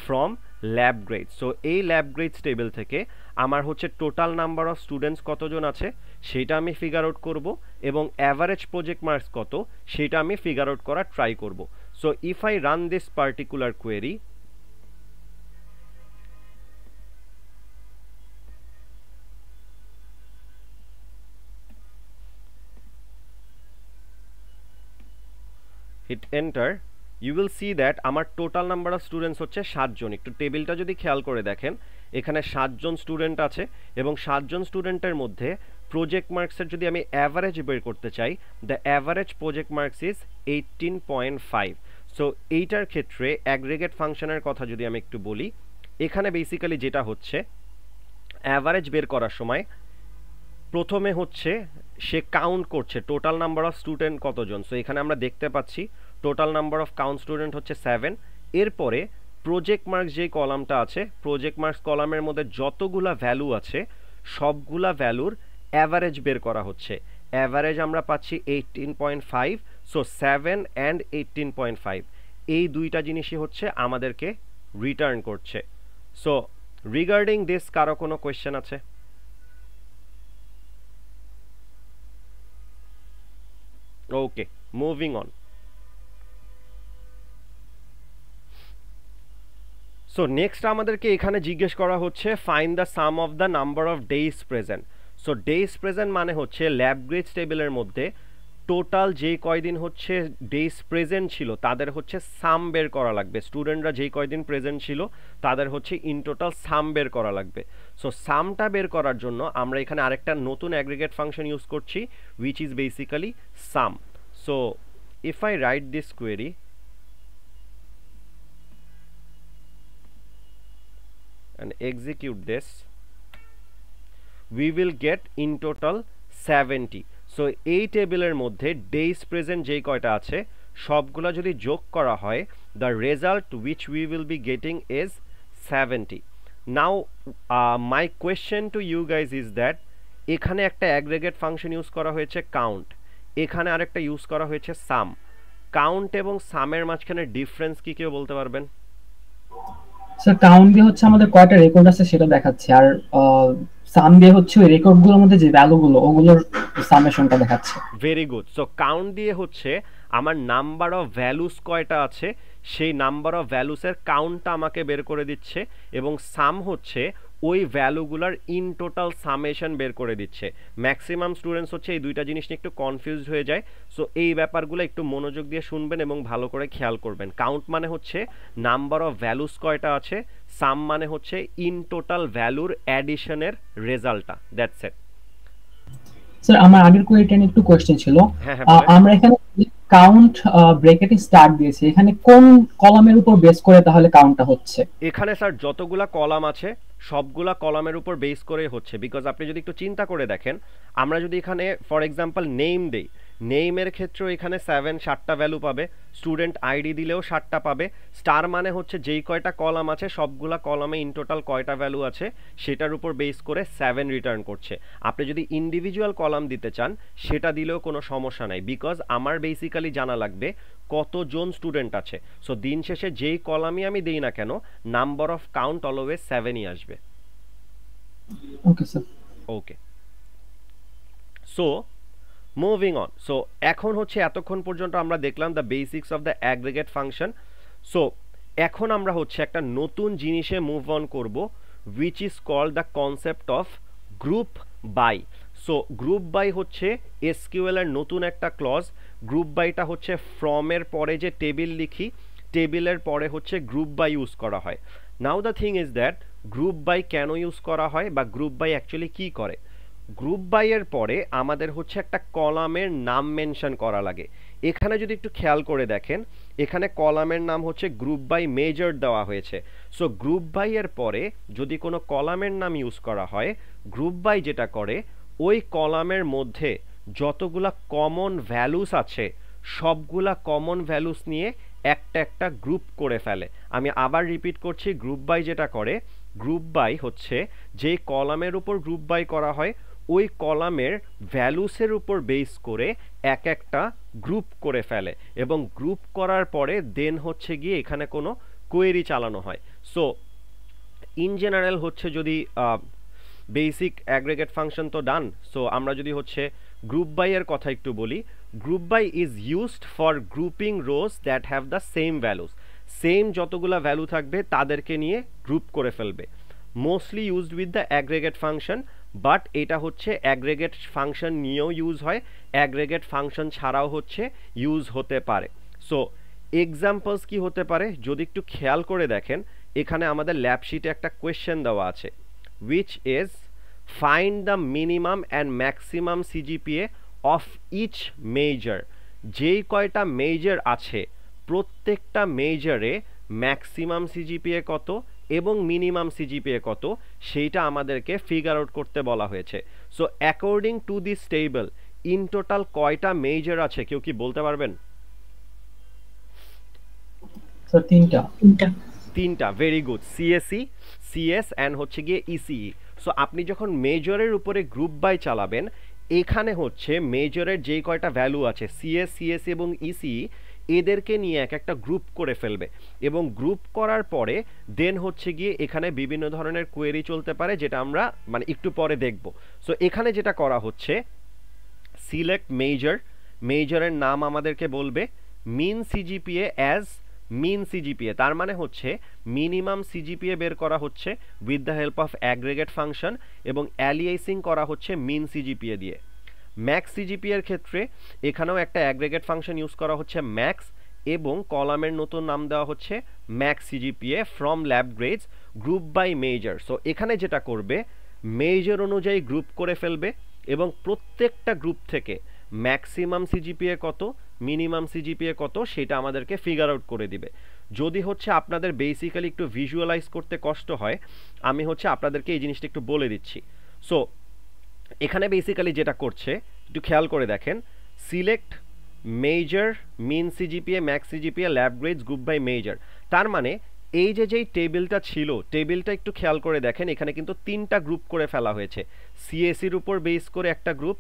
From lab grades. সো এই ল্যাব গ্রেডস টেবিল থেকে আমার হচ্ছে টোটাল নাম্বার অফ স্টুডেন্টস কতজন আছে সেটা আমি ফিগার আউট করব এবং অ্যাভারেজ প্রজেক্ট মার্কস কত সেটা আমি ফিগার আউট করার ট্রাই করব। So if I run this particular query, hit enter, you will see that আমার টোটাল নাম্বার অফ স্টুডেন্টস হচ্ছে 7 জন। একটু টেবিলটা যদি খেয়াল করে দেখেন, এখানে 7 জন স্টুডেন্ট আছে এবং 7 জন স্টুডেন্টের মধ্যে প্রজেক্ট মার্কসের যদি আমি অ্যাভারেজ বের করতে চাই, the average project marks is 18.5। So এইটার ক্ষেত্রে অ্যাগ্রিগেট ফাংশনের কথা যদি আমি একটু বলি, এখানে বেসিক্যালি যেটা হচ্ছে অ্যাভারেজ বের করার সময় প্রথমে হচ্ছে সে কাউন্ট করছে টোটাল নাম্বার অফ স্টুডেন্ট কতজন। সো এখানে আমরা দেখতে পাচ্ছি total number of count student হচ্ছে 7। এরপরে প্রজেক্ট মার্কস যেই কলামটা আছে, প্রজেক্ট মার্কস কলামের মধ্যে যতগুলা ভ্যালু আছে সবগুলা ভ্যালুর অ্যাভারেজ বের করা হচ্ছে। অ্যাভারেজ আমরা পাচ্ছি 18.5। সো 7 অ্যান্ড 18.5 এই দুইটা জিনিসই হচ্ছে আমাদেরকে রিটার্ন করছে। সো রিগার্ডিং দিস কারো কোনো কোয়েশ্চেন আছে? Okay, moving on. So next আমাদেরকে এখানে জিজ্ঞেস করা হচ্ছে find the some of the number of days present. So days present মানে হচ্ছে ল্যাব গ্রেডস টেবিলের মধ্যে টোটাল যে কয়দিন হচ্ছে ডেইজ প্রেজেন্ট ছিল তাদের হচ্ছে সাম বের করা লাগবে। স্টুডেন্টরা যেই কয়দিন প্রেজেন্ট ছিল তাদের হচ্ছে ইন টোটাল সাম বের করা লাগবে। সো সামটা বের করার জন্য আমরা এখানে আরেকটা নতুন অ্যাগ্রিগেট ফাংশন ইউজ করছি, which is basically some. So if I right this query and execute this, we will get in total 70. So এই টেবিলের মধ্যে ডেইজ প্রেজেন্ট যেই কয়টা আছে সবগুলা যদি যোগ করা হয়, the result which we will be getting is 70. Now my question to you guys is that এখানে একটা অ্যাগ্রিগেট ফাংশন ইউজ করা হয়েছে কাউন্ট, এখানে আরেকটা ইউজ করা হয়েছে সাম। কাউন্ট এবং সামের মাঝখানে ডিফারেন্স কি কেউ বলতে পারবেন? স্যার কাউন্ট দিয়ে হচ্ছে আমাদের কয়টা রেকর্ড আছে সেটা দেখাচ্ছে, আর সাম দিয়ে হচ্ছে ওই রেকর্ডগুলোর মধ্যে যে ভ্যালুগুলো ওগুলোর সামেশনটা দেখাচ্ছে। Very good. সো কাউন্ট দিয়ে হচ্ছে আমার নাম্বার অফ ভ্যালুস কয়টা আছে সেই নাম্বার অফ ভ্যালুসের কাউন্টটা আমাকে বের করে দিচ্ছে, এবং সাম হচ্ছে ওই ভ্যালুগুলার ইন টোটাল সামেশন বের করে দিচ্ছে। ম্যাক্সিমাম স্টুডেন্টস হচ্ছে এই দুইটা জিনিস নিয়ে একটু কনফিউজড হয়ে যায়। সো এই ব্যাপারগুলো একটু মনোযোগ দিয়ে শুনবেন এবং ভালো করে খেয়াল করবেন। কাউন্ট মানে হচ্ছে নাম্বার অফ ভ্যালুস কয়টা আছে, সাম মানে হচ্ছে ইন টোটাল ভ্যালুর অ্যাডিশনের রেজাল্টটা। That's it. স্যার আমার আগের কোয়েরিটা নিয়ে একটু কোশ্চেন ছিল। হ্যাঁ, আমরা এখানে কাউন্ট ব্র্যাকেটে স্টার্ট দিয়েছি, এখানে কোন কলামের উপর বেস করে তাহলে কাউন্টটা হচ্ছে? এখানে স্যার যতগুলা কলাম আছে সবগুলা কলামের উপর বেস করে হচ্ছে, বিকজ আপনি যদি একটু চিন্তা করে দেখেন, আমরা যদি এখানে ফর এক্সাম্পল নেম দেই, নেইমের ক্ষেত্রেও এখানে 7টা ভ্যালু পাবে, স্টুডেন্ট আইডি দিলেও 7টা পাবে। স্টার মানে হচ্ছে যেই কয়টা কলাম আছে সবগুলা কলামে ইন টোটাল কয়টা ভ্যালু আছে সেটার উপর বেস করে 7 রিটার্ন করছে। আপনি যদি ইন্ডিভিজুয়াল কলাম দিতে চান সেটা দিলেও কোনো সমস্যা নাই, বিকজ আমার বেসিক্যালি জানা লাগবে কতজন স্টুডেন্ট আছে। সো দিন শেষে যেই কলামই আমি দিই না কেন নাম্বার অফ কাউন্ট অলওয়েজ 7ই আসবে। Okay sir. Okay, so moving on. So এখন হচ্ছে এতক্ষণ পর্যন্ত আমরা দেখলাম the basics of the aggregate function. So এখন আমরা হচ্ছে একটা নতুন জিনিসে মুভ অন করব, which is called the concept of group by. So group by হচ্ছে এসকিউএল এর নতুন একটা ক্লজ। গ্রুপ বাইটা হচ্ছে ফ্রমের পরে যে টেবিল লিখি, টেবিলের পরে হচ্ছে গ্রুপ বাই ইউজ করা হয়। Now the thing is that group by কেন ইউজ করা হয় বা গ্রুপ বাই অ্যাকচুয়ালি কি করে। গ্রুপ বাই এর পরে আমাদের হচ্ছে একটা কলামের নাম মেনশন করা লাগে। এখানে যদি একটু খেয়াল করে দেখেন, এখানে কলামের নাম হচ্ছে গ্রুপ বাই মেজর দেওয়া হয়েছে। সো গ্রুপ বাই এর পরে যদি কোনো কলামের নাম ইউজ করা হয়, গ্রুপ বাই যেটা করে ওই কলামের মধ্যে যতগুলা কমন ভ্যালুস আছে সবগুলা কমন ভ্যালুস নিয়ে একটা একটা গ্রুপ করে ফেলে। আমি আবার রিপিট করছি, গ্রুপ বাই যেটা করে, গ্রুপ বাই হচ্ছে যে কলামের উপর গ্রুপ বাই করা হয় ওই কলামের ভ্যালুসের উপর বেস করে এক একটা গ্রুপ করে ফেলে, এবং গ্রুপ করার পরে দেন হচ্ছে গিয়ে এখানে কোনো কোয়েরি চালানো হয়। সো ইন জেনারেল হচ্ছে যদি বেসিক অ্যাগ্রিগেট ফাংশন তো ডান। সো আমরা যদি হচ্ছে গ্রুপ বাই এর কথা একটু বলি, group by is used for grouping rows that have the same values. Same যতগুলা ভ্যালু থাকবে তাদেরকে নিয়ে গ্রুপ করে ফেলবে। Mostly used with the aggregate function, but এটা হচ্ছে অ্যাগ্রিগেট ফাংশন নিয়েও ইউজ হয়, অ্যাগ্রিগেট ফাংশন ছাড়াও হচ্ছে ইউজ হতে পারে। সো এক্সাম্পলস কি হতে পারে যদি একটু খেয়াল করে দেখেন, এখানে আমাদের ল্যাব শিটে একটা কোয়েশ্চেন দেওয়া আছে, which is find the minimum and maximum CGPA of each major। যেই কয়টা মেজর আছে প্রত্যেকটা মেজরে ম্যাক্সিমাম সিজিপিএ কত এবং মিনিমাম সিজিপিএ কত সেইটা আমাদেরকে ফিগার আউট করতে বলা হয়েছে। So according to this table in total কয়টা মেজর আছে কেউ কি বলতে পারবেন? স্যার তিনটা। Very good. CSE, CS and হচ্ছে গিয়ে ইসিই। সো আপনি যখন মেজরের উপরে গ্রুপ বাই চালাবেন, এখানে হচ্ছে মেজরের যেই কয়টা ভ্যালু আছে সিএস, সিএসি এবং ইসিই এদেরকে নিয়ে এক একটা গ্রুপ করে ফেলবে, এবং গ্রুপ করার পরে দেন হচ্ছে গিয়ে এখানে বিভিন্ন ধরনের কোয়েরি চলতে পারে যেটা আমরা মানে একটু পরে দেখব। সো এখানে যেটা করা হচ্ছে সিলেক্ট মেজর, মেজরের নাম আমাদেরকে বলবে, mean CGPA as mean CGPA, তার মানে হচ্ছে মিনিমাম সিজিপিএ বের করা হচ্ছে with the help of aggregate function এবং অ্যালিয়াসিং করা হচ্ছে মিন সিজিপিএ দিয়ে। ম্যাক্স সিজিপিএ এর ক্ষেত্রে এখানেও একটা অ্যাগ্রেগেট ফাংশন ইউজ করা হচ্ছে ম্যাক্স, এবং কলামের নতুন নাম দেওয়া হচ্ছে max CGPA from lab grades group by major. So এখানে যেটা করবে, মেজর অনুযায়ী গ্রুপ করে ফেলবে এবং প্রত্যেকটা গ্রুপ থেকে ম্যাক্সিমাম সিজিপিএ কত, মিনিমাম সিজিপিএ কত, সেটা আমাদেরকে ফিগার আউট করে দিবে। যদি হচ্ছে আপনাদের বেসিক্যালি একটু ভিজুয়ালাইজ করতে কষ্ট হয়, আমি হচ্ছে আপনাদেরকে এই জিনিসটা একটু বলে দিচ্ছি। সো এখানে বেসিক্যালি যেটা করছে একটু খেয়াল করে দেখেন, select major min CGPA max CGPA lab grades group by major. তার মানে এই যে যেই টেবিলটা ছিল, টেবিলটা একটু খেয়াল করে দেখেন, এখানে কিন্তু তিনটা গ্রুপ করে ফেলা হয়েছে। সিএসির উপর বেস করে একটা গ্রুপ,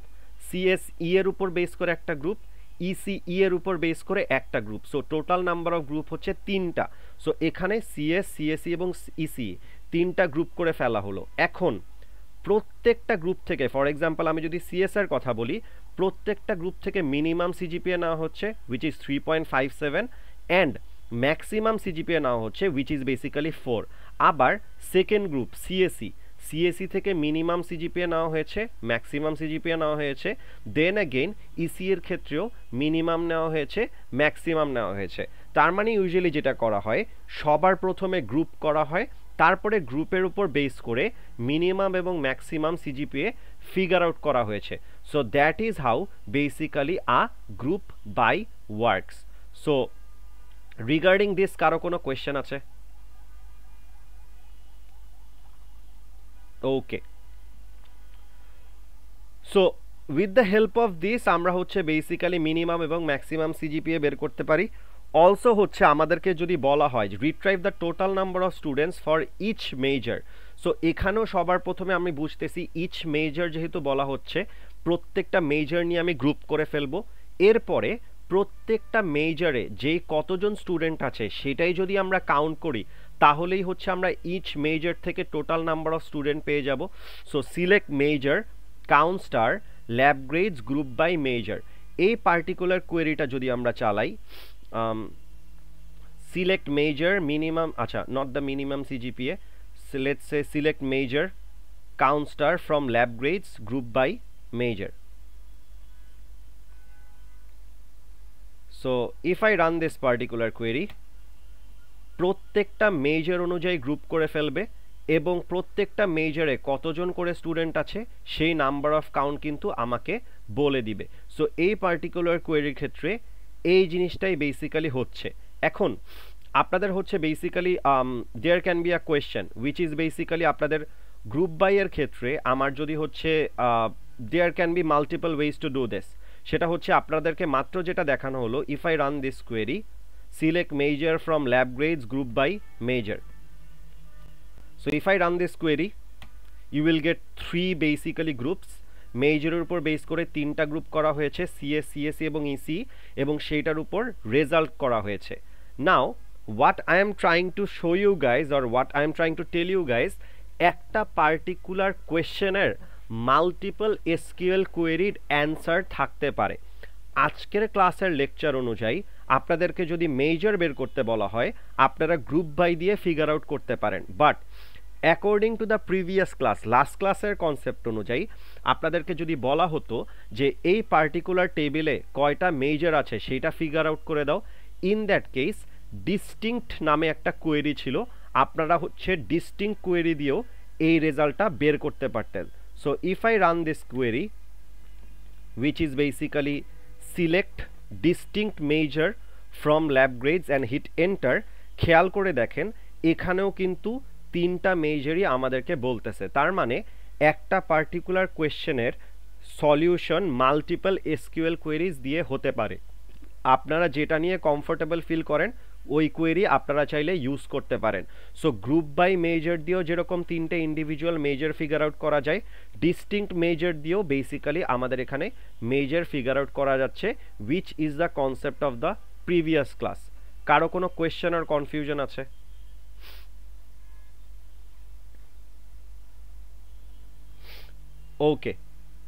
সিএসই এর উপর বেস করে একটা গ্রুপ, ইসিই এর উপর বেস করে একটা group. So total number of group হচ্ছে তিনটা। সো এখানে সিএস, সিএসই এবং ইসিই তিনটা গ্রুপ করে ফেলা হলো। এখন প্রত্যেকটা গ্রুপ থেকে, ফর এক্সাম্পল আমি যদি সিএস এর কথা বলি, প্রত্যেকটা গ্রুপ থেকে মিনিমাম সিজিপিএ নেওয়া হচ্ছে which is 3.57 and maximum CGPA নেওয়া হচ্ছে উইচ ইজ বেসিক্যালি 4। আবার সেকেন্ড গ্রুপ সিএসই, সিএসই থেকে মিনিমাম সিজিপিএ নেওয়া হয়েছে, ম্যাক্সিমাম সিজিপিএ নেওয়া হয়েছে, দেন অ্যাগেইন ইসি এর ক্ষেত্রেও মিনিমাম নেওয়া হয়েছে, ম্যাক্সিমাম নেওয়া হয়েছে। তার মানে ইউজুয়ালি যেটা করা হয়, সবার প্রথমে গ্রুপ করা হয়, তারপরে গ্রুপের উপর বেস করে মিনিমাম এবং ম্যাক্সিমাম সিজিপিএ ফিগার আউট করা হয়েছে। So that is how basically a group by works. So regarding this কারো কোনো কোয়েশ্চেন আছে? Okay, so with the help of this আমরা হচ্ছে বেসিক্যালি মিনিমাম এবং ম্যাক্সিমাম সিজিপিএ বের করতে পারি। অলসো হচ্ছে আমাদেরকে যদি বলা হয় retrieve the total number of students for each major, so এখানেও সবার প্রথমে আমি বুঝতেছি ইচ মেজর যেহেতু বলা হচ্ছে, প্রত্যেকটা মেজর নিয়ে আমি গ্রুপ করে ফেলবো। এরপরে প্রত্যেকটা মেজরে যে কতজন স্টুডেন্ট আছে সেটাই যদি আমরা কাউন্ট করি, তাহলেই হচ্ছে আমরা ইচ মেজর থেকে টোটাল নাম্বার অফ স্টুডেন্ট পেয়ে যাব। So select major count star lab grades group by major, এই পার্টিকুলার কোয়েরিটা যদি আমরা চালাই, select major minimum, acha not the minimum CGPA, so let's say select major count star from lab grades group by major. So if I run this particular query, প্রত্যেকটা major অনুযায়ী group করে ফেলবে এবং প্রত্যেকটা মেজরে কতজন করে স্টুডেন্ট আছে সেই নাম্বার অফ কাউন্ট কিন্তু আমাকে বলে দিবে। সো এই পার্টিকুলার কোয়েরির ক্ষেত্রে এই জিনিসটাই বেসিক্যালি হচ্ছে। এখন আপনাদের হচ্ছে basically there can be a question which is basically আপনাদের গ্রুপ বাই এর ক্ষেত্রে আমার যদি হচ্ছে there can be multiple ways to do this, সেটা হচ্ছে আপনাদেরকে মাত্র যেটা দেখানো হলো, if I run this query select major from lab grades group by major. So if I run this query, you will get 3 basically groups. মেজরের উপর base করে তিনটা গ্রুপ করা হয়েছে, সিএস, সিএসসি এবং ইসি, এবং সেইটার উপর রেজাল্ট করা হয়েছে। Now what I am trying to show you guys or what I am trying to tell you guys, একটা পার্টিকুলার কোয়েশ্চেনের মাল্টিপল এসকিউএল কোয়েরির অ্যান্সার থাকতে পারে। আজকের ক্লাসের লেকচার অনুযায়ী আপনাদেরকে যদি মেজর বের করতে বলা হয়, আপনারা গ্রুপ বাই দিয়ে ফিগার আউট করতে পারেন, but according to the previous class, last ক্লাসের কনসেপ্ট অনুযায়ী আপনাদেরকে যদি বলা হতো যে এই পার্টিকুলার টেবিলে কয়টা মেজর আছে সেটা ফিগার আউট করে দাও, ইন দ্যাট কেস ডিস্টিংক্ট নামে একটা কোয়েরি ছিল, আপনারা হচ্ছে ডিস্টিংক্ট কোয়েরি দিয়েও এই রেজাল্টটা বের করতে পারতেন। So if I run this query which is basically select distinct major from lab grades and hit enter, খেয়াল করে দেখেন এখানেও কিন্তু তিনটা মেজরই আমাদেরকে বলতেছে। তার মানে একটা পার্টিকুলার কোয়েশ্চেনের সলিউশন মাল্টিপল এসকিউএল কোয়েরিজ দিয়ে হতে পারে। আপনারা যেটা নিয়ে কমফোর্টেবল ফিল করেন ওই কোয়েরি আপনারা চাইলে ইউজ করতে পারেন। সো গ্রুপ বাই মেজর দিয়েও যেরকম তিনটে ইন্ডিভিজুয়াল মেজর ফিগার আউট করা যায়, ডিস্টিংক্ট মেজর দিয়েও বেসিক্যালি আমাদের এখানে মেজর ফিগার আউট করা যাচ্ছে, which is the concept of the previous class. কারো কোনো কোয়েশ্চেন আর কনফিউশন আছে? Okay,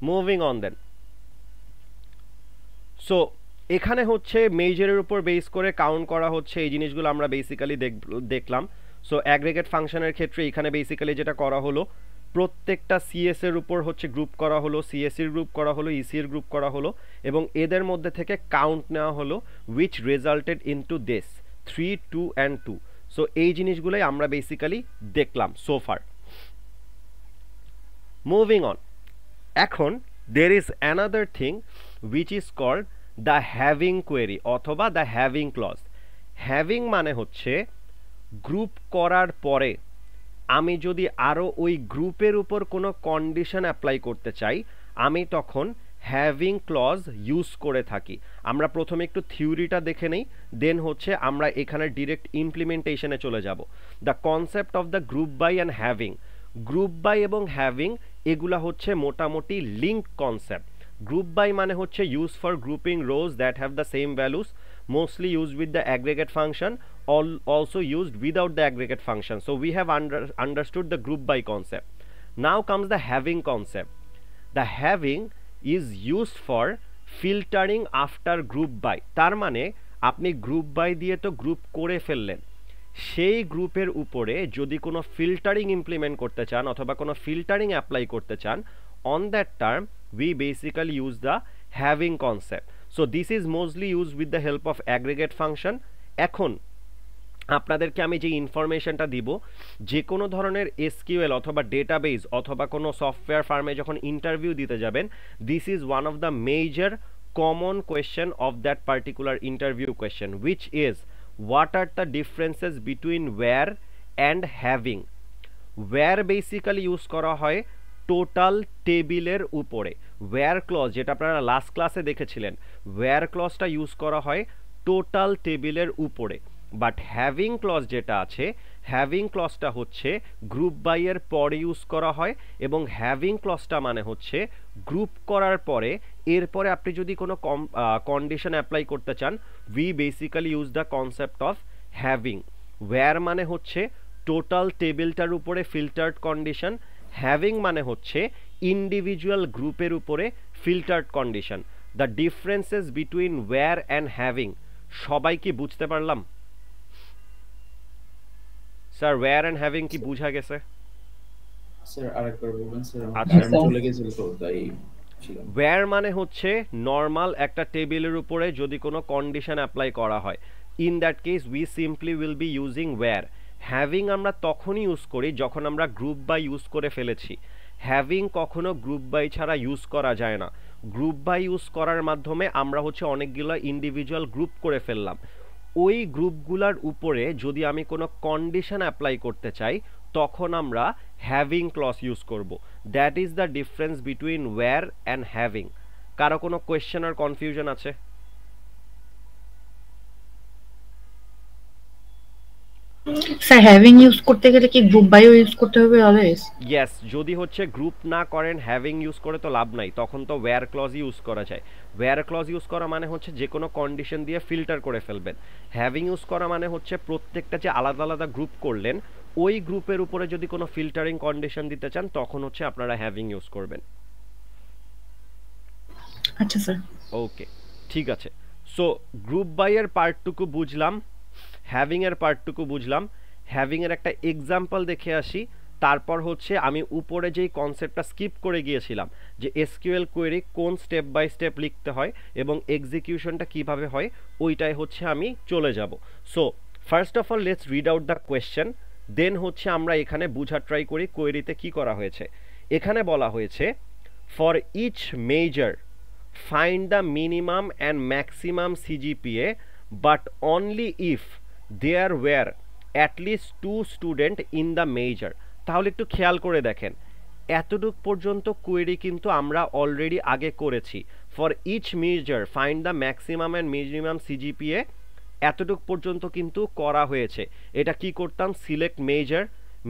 moving on then. So এখানে হচ্ছে মেজরের উপর বেস করে কাউন্ট করা হচ্ছে, এই জিনিসগুলো আমরা বেসিক্যালি দেখলাম। সো অ্যাগ্রিগেট ফাংশনের ক্ষেত্রে এখানে বেসিক্যালি যেটা করা হলো, প্রত্যেকটা সিএস এর উপর হচ্ছে গ্রুপ করা হলো, সিএসির গ্রুপ করা হলো, ইসির গ্রুপ করা হলো, এবং এদের মধ্যে থেকে কাউন্ট নেওয়া হলো which resulted into this 3, 2 and 2। So এই জিনিসগুলোই আমরা বেসিক্যালি দেখলাম সোফার। মুভিং অন, এখন there is another thing which is called the having query অথবা the having clause। having মানে হচ্ছে গ্রুপ করার পরে আমি যদি আরও ওই গ্রুপের উপর কোনো কন্ডিশন অ্যাপ্লাই করতে চাই, আমি তখন হ্যাভিং ক্লজ ইউজ করে থাকি। আমরা প্রথমে একটু থিওরিটা দেখে নেই, দেন হচ্ছে আমরা এখানে ডিরেক্ট ইমপ্লিমেন্টেশনে চলে যাব। The concept of the group by and having. Group by এবং হ্যাভিং এগুলা হচ্ছে মোটামুটি লিঙ্ক কনসেপ্ট। গ্রুপ বাই মানে হচ্ছে use for grouping rows that have the same values, mostly used with the aggregate function, also used without the aggregate function. So we have understood the group by concept. Now comes the having concept. The having is used for filtering after group by। তার মানে আপনি group by দিয়ে তো group করে ফেললেন, সেই গ্রুপের উপরে যদি কোনো ফিল্টারিং ইমপ্লিমেন্ট করতে চান অথবা কোনো ফিল্টারিং অ্যাপ্লাই করতে চান, on that term we basically use the having concept. So this is mostly used with the help of aggregate function. এখন আপনাদেরকে আমি যে ইনফরমেশনটা দিব, যে কোনো ধরনের এসকিউএল অথবা ডেটাবেস অথবা কোনো সফটওয়্যার ফার্মে যখন ইন্টারভিউ দিতে যাবেন, this is one of the major common question of that particular interview question, which is what are the differences between where and having। where basically use করা হয় টোটাল টেবিলের উপরে, ওয়্যার ক্লজ যেটা আপনারা লাস্ট ক্লাসে দেখেছিলেন, ওয়্যার ক্লজটা ইউজ করা হয় টোটাল টেবিলের উপরে। বাট হ্যাভিং ক্লজ যেটা আছে, হ্যাভিং ক্লজটা হচ্ছে গ্রুপ বাই এর পরে ইউজ করা হয়, এবং হ্যাভিং ক্লজটা মানে হচ্ছে গ্রুপ করার পরে এরপরে আপনি যদি কোনো কন্ডিশন অ্যাপ্লাই করতে চান, we basically use the concept of having. Where মানে হচ্ছে টোটাল টেবিলটার উপরে ফিল্টার্ড কন্ডিশন, হ্যাভিং মানে হচ্ছে ইন্ডিভিজুয়াল গ্রুপের উপরে filtered condition. The differences between where and having সবাই কি বুঝতে পারলাম? স্যার ওয়্যার অ্যান্ড হ্যাভিং কি বুঝা গেছে? স্যার আরেকবার বলবেন স্যার, আচ্ছা। আমি চলে গেছিল তো তাই ছিলাম। ওয়্যার মানে হচ্ছে নর্মাল একটা টেবিলের উপরে যদি কোনো কন্ডিশন অ্যাপ্লাই করা হয়, in that case we simply will be using where. Having আমরা তখনই ইউজ করি যখন আমরা গ্রুপ বাই ইউজ করে ফেলেছি। হ্যাভিং কখনো গ্রুপ বাই ছাড়া ইউজ করা যায় না। গ্রুপ বাই ইউজ করার মাধ্যমে আমরা হচ্ছে অনেকগুলো ইন্ডিভিজুয়াল গ্রুপ করে ফেললাম, ওই গ্রুপগুলোর উপরে যদি আমি কোনো কন্ডিশন অ্যাপ্লাই করতে চাই তখন আমরা হ্যাভিং ক্লজ ইউজ করব। That is the difference between where and having. কারো কোনো কোয়েশ্চেন আর কনফিউশন আছে? স্যার হ্যাভিং ইউজ করতে গেলে কি গ্রুপ বাইও ইউজ করতে হবে অলওয়েজ? ইয়েস, যদি হচ্ছে গ্রুপ না করেন হ্যাভিং ইউজ করে তো লাভ নাই, তখন তো ওয়্যার ক্লজ ইউজ করা যায়। ওয়্যার ক্লজ ইউজ করা মানে হচ্ছে যে কোনো কন্ডিশন দিয়ে ফিল্টার করে ফেলবেন। হ্যাভিং ইউজ করা মানে হচ্ছে প্রত্যেকটা যে আলাদা আলাদা গ্রুপ করলেন, ওই গ্রুপের উপরে যদি কোনো ফিল্টারিং কন্ডিশন দিতে চান তখন হচ্ছে আপনারা হ্যাভিং ইউজ করবেন। আচ্ছা স্যার। ওকে, ঠিক আছে। সো গ্রুপ বাই এর পার্টটুকু বুঝলাম, হ্যাভিং এর পার্টটুকু বুঝলাম। হ্যাভিং এর একটা এক্সাম্পল দেখে আসি, তারপর হচ্ছে আমি উপরে যেই কনসেপ্টটা স্কিপ করে গিয়েছিলাম যে এসকিউএল কোয়েরি কোন স্টেপ বাই স্টেপ লিখতে হয় এবং এক্সিকিউশনটা কিভাবে হয়, ওইটাই হচ্ছে আমি চলে যাব। So first of all let's read out the question, then হচ্ছে আমরা এখানে বুঝার ট্রাই করি কোয়েরিতে কি করা হয়েছে। এখানে বলা হয়েছে for each major find the minimum and maximum CGPA but only if there were at least 2 student in the major। তাহলে একটু খেয়াল করে দেখেন, এতটুক পর্যন্ত কোয়েরি কিন্তু আমরা অলরেডি আগে করেছি। For each major find the maximum and minimum CGPA, এতটুক পর্যন্ত কিন্তু করা হয়েছে। এটা কি করতাম, select major,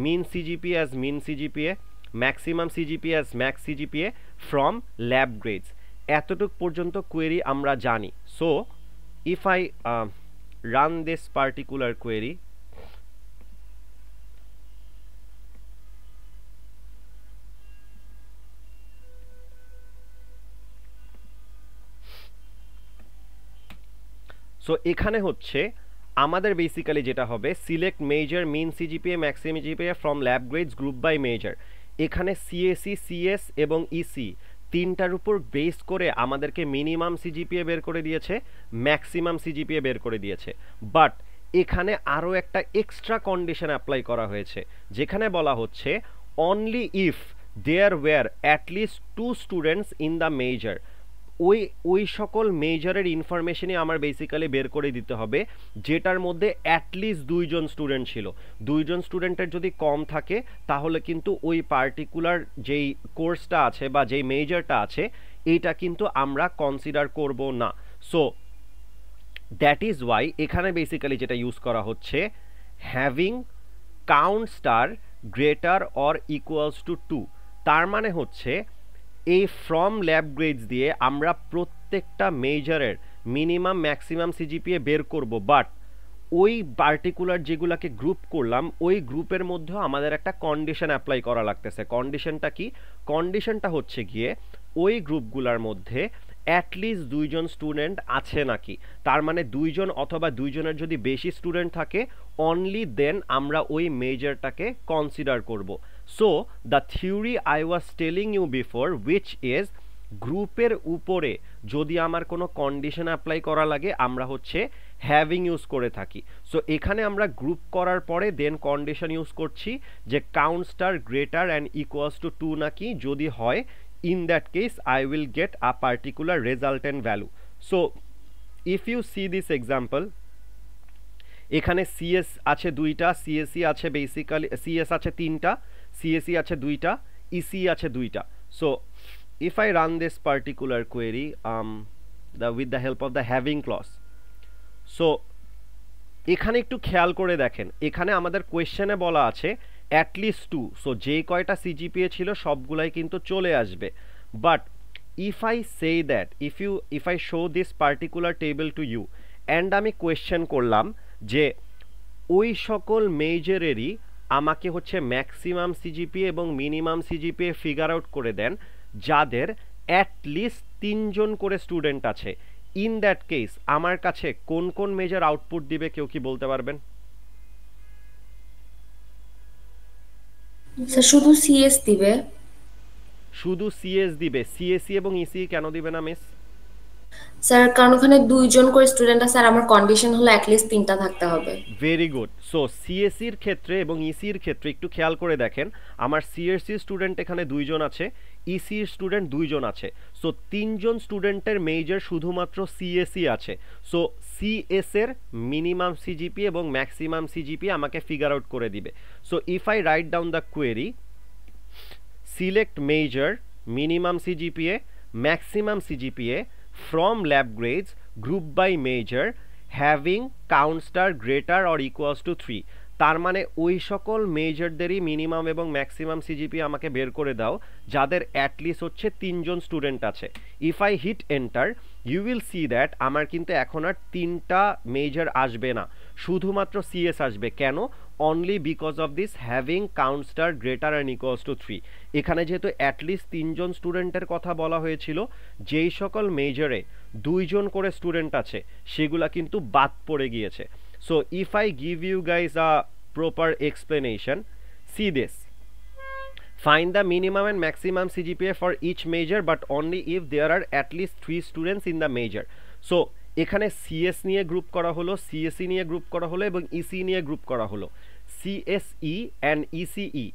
min CGPA as min CGPA, maximum CGPA as max CGPA from lab grades. এতটুক পর্যন্ত কোয়েরি আমরা জানি। So if I run this particular query, so এখানে হচ্ছে আমাদের বেসিক্যালি যেটা হবে select major min CGPA maximum GPA from lab grades group by major. এখানে সিএসি সিএস এবং ইসি তিনটার উপর বেস করে আমাদেরকে মিনিমাম সিজিপিএ বের করে দিয়েছে, ম্যাক্সিমাম সিজিপিএ বের করে দিয়েছে। বাট এখানে আরও একটা এক্সট্রা কন্ডিশন অ্যাপ্লাই করা হয়েছে, যেখানে বলা হচ্ছে only if there were at least 2 students in the major. ওই সকল মেজরের ইনফরমেশনই আমার বেসিক্যালি বের করে দিতে হবে যেটার মধ্যে অ্যাটলিস্ট 2 জন স্টুডেন্ট ছিল। 2 জন স্টুডেন্টের যদি কম থাকে তাহলে কিন্তু ওই পার্টিকুলার যেই কোর্সটা আছে বা যেই মেজরটা আছে এইটা কিন্তু আমরা কনসিডার করব না। সো দ্যাট ইজ ওয়াই এখানে বেসিক্যালি যেটা ইউজ করা হচ্ছে having count star greater or equals to 2। তার মানে হচ্ছে এই ফ্রম ল্যাব গ্রেডস দিয়ে আমরা প্রত্যেকটা মেজরের মিনিমাম ম্যাক্সিমাম সিজিপিএ বের করব, বাট ওই পার্টিকুলার যেগুলাকে গ্রুপ করলাম ওই গ্রুপের মধ্যেও আমাদের একটা কন্ডিশন অ্যাপ্লাই করা লাগতেছে। কন্ডিশনটা কি? কন্ডিশনটা হচ্ছে গিয়ে ওই গ্রুপগুলোর মধ্যে অ্যাটলিস্ট 2 জন স্টুডেন্ট আছে নাকি। তার মানে 2 জন অথবা 2 জনের যদি বেশি স্টুডেন্ট থাকে অনলি দেন আমরা ওই মেজরটাকে কনসিডার করব। So the theory I was telling you before which is গ্রুপের উপরে যদি আমার কোনো কন্ডিশন অ্যাপ্লাই করা লাগে আমরা হচ্ছে হ্যাভিং ইউজ করে থাকি। সো এখানে আমরা গ্রুপ করার পরে দেন কন্ডিশন ইউজ করছি যে count star greater and equals to 2 নাকি, যদি হয় in that case I will get a particular resultant value. So if you see this example, এখানে সিএস আছে 2টা, সিএসি আছে বেসিক্যালি সিএস আছে 3টা, সিএসি আছে 2টা, ইসি আছে 2টা। So if I run this particular query with the help of the having clause, so এখানে একটু খেয়াল করে দেখেন, এখানে আমাদের কোয়েশ্চেনে বলা আছে অ্যাটলিস্ট 2। সো যে কয়টা সিজিপিএ ছিল সবগুলাই কিন্তু চলে আসবে। But if I say that if I show this particular table to you and আমি কোয়েশ্চেন করলাম যে ওই সকল মেজরেরই আমাকে হচ্ছে ম্যাক্সিমাম সিজিপিএ এবং মিনিমাম সিজিপিএ ফিগার আউট করে দেন যাদের অ্যাটলিস্ট 3 জন করে স্টুডেন্ট আছে, ইন দ্যাট কেস আমার কাছে কোন কোন মেজর আউটপুট দিবে কেউ কি বলতে পারবেন? স্যার শুধু সিএস দিবে। শুধু সিএস দিবে, সিএসি এবং ইসি কেন দিবে না মিস? স্যার কারণ ওখানে 2 জন করে স্টুডেন্ট আছে আর আমার কন্ডিশন হলো অ্যাটলিস্ট 3টা থাকতে হবে। Very good. সো সিএসির ক্ষেত্রে এবং ইসির ক্ষেত্রে একটু খেয়াল করে দেখেন, আমার সিএসসি স্টুডেন্ট এখানে 2 জন আছে, ইসির স্টুডেন্ট 2 জন আছে। সো 3 জন স্টুডেন্টের মেজর শুধুমাত্র সিএসি আছে। সো সিএস এর মিনিমাম সিজিপি এবং ম্যাক্সিমাম সিজিপি আমাকে ফিগার আউট করে দিবে। So if I write down the query select major minimum CGPA maximum CGPA from lab grades group by major having count star greater or equals to 3, তার মানে ওই সকল মেজরদেরই minimum এবং maximum CGPA আমাকে বের করে দাও যাদের অ্যাটলিস্ট হচ্ছে 3 জন স্টুডেন্ট আছে। If I hit enter you will see that আমার কিন্তু এখন আর 3টা মেজর আসবে না, শুধুমাত্র সিএস আসবে। কেন? Only because of this having count star greater and equals to 3। এখানে যেহেতু অ্যাটলিস্ট 3 জন স্টুডেন্টের কথা বলা হয়েছিল, যেই সকল মেজরে 2 জন করে স্টুডেন্ট আছে সেগুলা কিন্তু বাদ পড়ে গিয়েছে। So if I give you guys a proper explanation, see this. Find the minimum and maximum CGPA for each major but only if there are at least 3 students in the major. So এখানে CS নিয়ে group করা হলো, CSE নিয়ে group করা হলো এবং EC নিয়ে group করা হলো। সিএসই অ্যান্ড ইসিই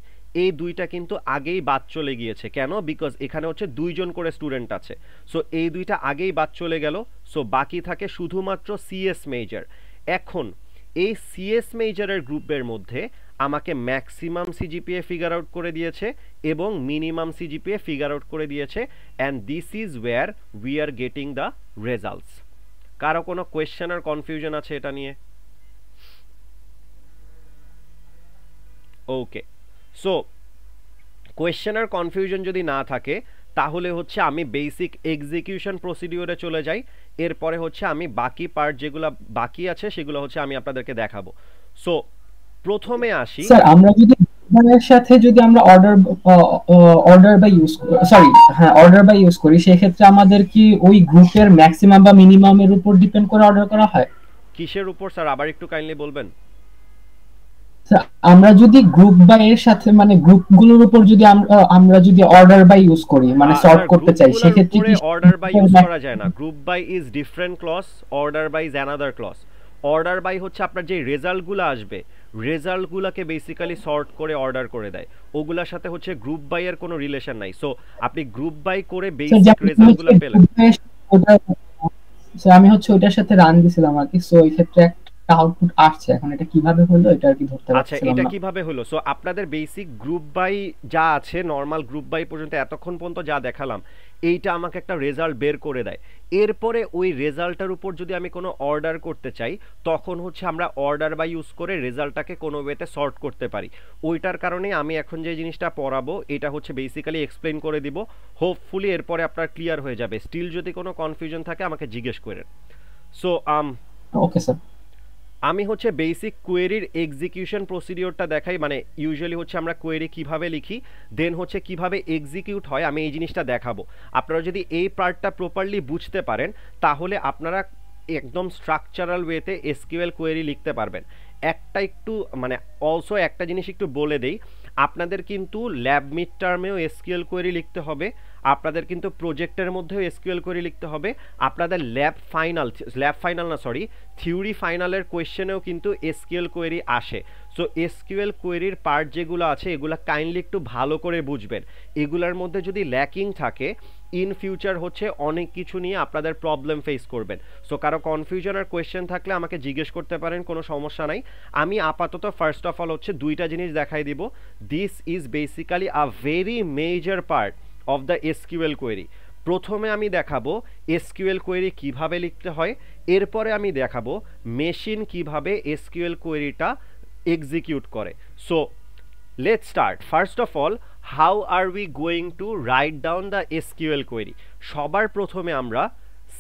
এই দুইটা কিন্তু আগেই বাদ চলে গিয়েছে। কেন? বিকজ এখানে হচ্ছে 2 জন করে স্টুডেন্ট আছে। সো এই দুইটা আগেই বাদ চলে গেল। সো বাকি থাকে শুধুমাত্র সিএস মেজর। এখন এই সিএস মেজরের গ্রুপের মধ্যে আমাকে ম্যাক্সিমাম সিজিপিএ ফিগার আউট করে দিয়েছে এবং মিনিমাম সিজিপিএ ফিগার আউট করে দিয়েছে, and this is wire we are getting the results. কারো কোনো কোয়েশ্চেন আর কনফিউশন আছে এটা নিয়ে? ওকে, সো কোয়েশ্চেন আর কনফিউশন যদি না থাকে তাহলে হচ্ছে আমি বেসিক এক্সিকিউশন প্রসিডিওরে চলে যাই। এরপরে হচ্ছে আমি বাকি পার্ট যেগুলো বাকি আছে সেগুলো হচ্ছে আমি আপনাদেরকে দেখাবো। সো প্রথমে আসি, স্যার আমরা যদি এর সাথে যদি আমরা অর্ডার বাই ইউজ করি সেই ক্ষেত্রে আমাদের কি ওই গ্রুপের ম্যাক্সিমাম বা মিনিমামের উপর ডিপেন্ড করে অর্ডার করা হয়? কিসের উপর স্যার আবার একটু কাইন্ডলি বলবেন? আমরা যদি গ্রুপ বাই এর সাথে মানে গ্রুপগুলোর উপর যদি আমরা যদি অর্ডার বাই ইউজ করি মানে সর্ট করতে চাই সেক্ষেত্রে কি অর্ডার বাই ইউজ করা যায় না? Group by is different clause, order by is another clause. Order by হচ্ছে আপনার যে রেজাল্টগুলো আসবে রেজাল্টগুলোকে বেসিক্যালি সর্ট করে অর্ডার করে দেয়, ওগুলোর সাথে হচ্ছে গ্রুপ বাই এর কোনো রিলেশন নাই। সো আপনি গ্রুপ বাই করে বেসিক রেজাল্টগুলো পেলেন। আমি হচ্ছে ওইটার সাথে রান দিছিলাম আর কি, সো এই ক্ষেত্রে একটা আউটপুট আসছে। এখন এটা কিভাবে হলো এটা আর কি ধরতে পারছিলাম না। আচ্ছা, এটা কিভাবে হলো? সো আপনাদের বেসিক গ্রুপ বাই যা আছে, নরমাল গ্রুপ বাই পর্যন্ত এতক্ষণ পর্যন্ত যা দেখালাম, এইটা আমাকে একটা রেজাল্ট বের করে দেয়। এরপরে ওই রেজাল্টের উপর যদি আমি কোনো অর্ডার করতে চাই তখন হচ্ছে আমরা অর্ডার বাই ইউজ করে রেজাল্টটাকে কোনো ওয়েতে সর্ট করতে পারি। ওইটার কারণে আমি এখন যে জিনিসটা পড়াবো এটা হচ্ছে বেসিক্যালি এক্সপ্লেন করে দিব। হোপফুলি এরপরে আপনার ক্লিয়ার হয়ে যাবে। স্টিল যদি কোনো কনফিউশন থাকে আমাকে জিজ্ঞেস করেন। সো ওকে স্যার, আমি হচ্ছে বেসিক কোয়েরির এক্সিকিউশন প্রসিডিওরটা দেখাই, মানে ইউজুয়ালি হচ্ছে আমরা কোয়েরি কিভাবে লিখি দেন হচ্ছে কিভাবে এক্সিকিউট হয়, আমি এই জিনিসটা দেখাবো। আপনারা যদি এই পার্টটা প্রপারলি বুঝতে পারেন তাহলে আপনারা একদম স্ট্রাকচারাল ওয়েতে এসকিউএল কোয়েরি লিখতে পারবেন। একটা একটু মানে অলসো একটা জিনিস একটু বলে দেই, আপনাদের কিন্তু ল্যাব মিড টার্মেও এসকিউএল কোয়েরি লিখতে হবে, আপনাদের কিন্তু প্রজেক্টের মধ্যেও এসকিউএল কোয়েরি লিখতে হবে, আপনাদের থিওরি ফাইনালের কোয়েশ্চেনেও কিন্তু এসকিউএল কোয়েরি আসে। সো এসকিউএল কোয়েরির পার্ট যেগুলো আছে এগুলো কাইন্ডলি একটু ভালো করে বুঝবেন। এগুলোর মধ্যে যদি ল্যাকিং থাকে ইন ফিউচার হচ্ছে অনেক কিছু নিয়ে আপনাদের প্রবলেম ফেস করবেন। সো কারো কনফিউশন আর কোয়েশ্চেন থাকলে আমাকে জিজ্ঞেস করতে পারেন, কোনো সমস্যা নাই। আমি আপাতত ফার্স্ট অফ অল হচ্ছে দুইটা জিনিস দেখাই দিব। This is basically a very major part of the SQL query. প্রথমে আমি দেখাবো এসকিউএল কোয়েরি কিভাবে লিখতে হয়, এরপরে আমি দেখাবো মেশিন কিভাবে এসকিউএল কোয়েরিটা এক্সিকিউট করে। So let's start. First of all, how are we going to write down the SQL query? সবার প্রথমে আমরা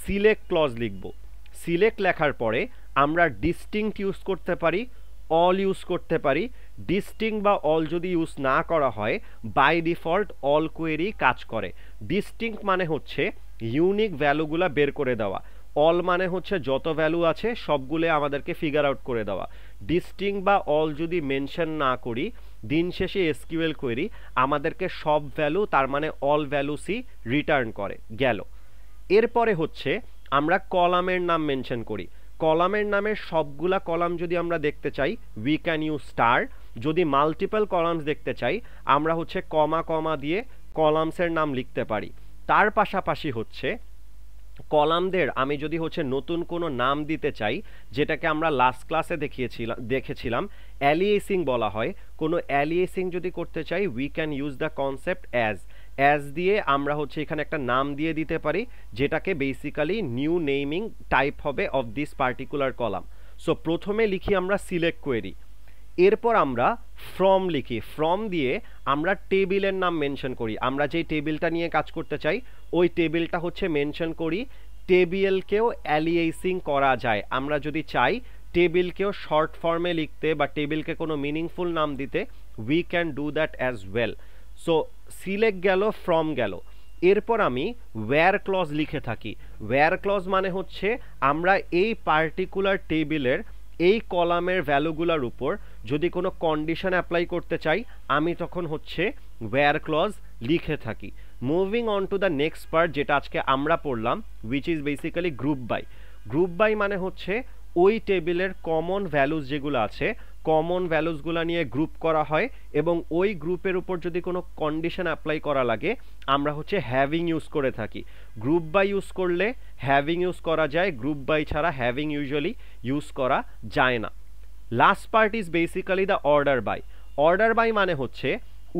সিলেক্ট ক্লজ লিখব। সিলেক্ট লেখার পরে আমরা ডিস্টিংক্ট ইউজ করতে পারি, অল ইউজ করতে পারি। ডিস্টিংক্ট বা অল যদি ইউজ না করা হয় বাই ডিফল্ট অল কোয়েরি কাজ করে। ডিস্টিংক্ট মানে হচ্ছে ইউনিক ভ্যালুগুলা বের করে দেওয়া, অল মানে হচ্ছে যত ভ্যালু আছে সবগুলো আমাদেরকে ফিগার আউট করে দেওয়া। ডিস্টিংক্ট বা অল যদি মেনশন না করি দিন শেষে এসকিউএল কোয়েরি আমাদেরকে সব ভ্যালু তার মানে অল ভ্যালুসই রিটার্ন করে গেল। এরপরে হচ্ছে আমরা কলামের নাম মেনশন করি। কলামের নামের সবগুলা কলাম যদি আমরা দেখতে চাই উই ক্যান ইউজ স্টার। যদি মাল্টিপল কলামস দেখতে চাই আমরা হচ্ছে কমা কমা দিয়ে কলামসের নাম লিখতে পারি। তার পাশাপাশি হচ্ছে কলামদের আমি যদি হচ্ছে নতুন কোনো নাম দিতে চাই, যেটাকে আমরা লাস্ট ক্লাসে দেখেছিলাম অ্যালিয়েসিং বলা হয়। কোনো অ্যালিয়েসিং যদি করতে চাই we can use the concept as দিয়ে আমরা হচ্ছে এখানে একটা নাম দিয়ে দিতে পারি, যেটাকে বেসিক্যালি নিউ নেমিং টাইপ হবে of this particular column. So প্রথমে লিখি আমরা সিলেক্ট কোয়েরি, এরপর আমরা ফ্রম লিখি। ফ্রম দিয়ে আমরা টেবিলের নাম মেনশন করি। আমরা যেই টেবিলটা নিয়ে কাজ করতে চাই ওই টেবিলটা হচ্ছে মেনশন করি। টেবিলকেও অ্যালিয়েসিং করা যায়, আমরা যদি চাই টেবিলকেও শর্ট ফর্মে লিখতে বা টেবিলকে কোনো মিনিংফুল নাম দিতে we can do that as well. So select গেল, ফ্রম গেল। এরপর আমি ওয়্যার ক্লজ লিখে থাকি। ওয়্যার ক্লজ মানে হচ্ছে আমরা এই পার্টিকুলার টেবিলের এই কলামের ভ্যালুগুলোর উপর যদি কোনো কন্ডিশন অ্যাপ্লাই করতে চাই আমি তখন হচ্ছে ওয়্যার ক্লজ লিখে থাকি। Moving on to the next part যেটা আজকে আমরা পড়লাম which is basically group by. Group by মানে হচ্ছে ওই টেবিলের কমন ভ্যালুস যেগুলো আছে কমন ভ্যালুসগুলো নিয়ে গ্রুপ করা হয় এবং ওই গ্রুপের উপর যদি কোনো কন্ডিশন অ্যাপ্লাই করা লাগে আমরা হচ্ছে হ্যাভিং ইউজ করে থাকি। গ্রুপ বাই ইউজ করলে হ্যাভিং ইউজ করা যায়, গ্রুপ বাই ছাড়া হ্যাভিং ইউজুয়ালি ইউজ করা যায় না। Last part is basically the order by. Order by মানে হচ্ছে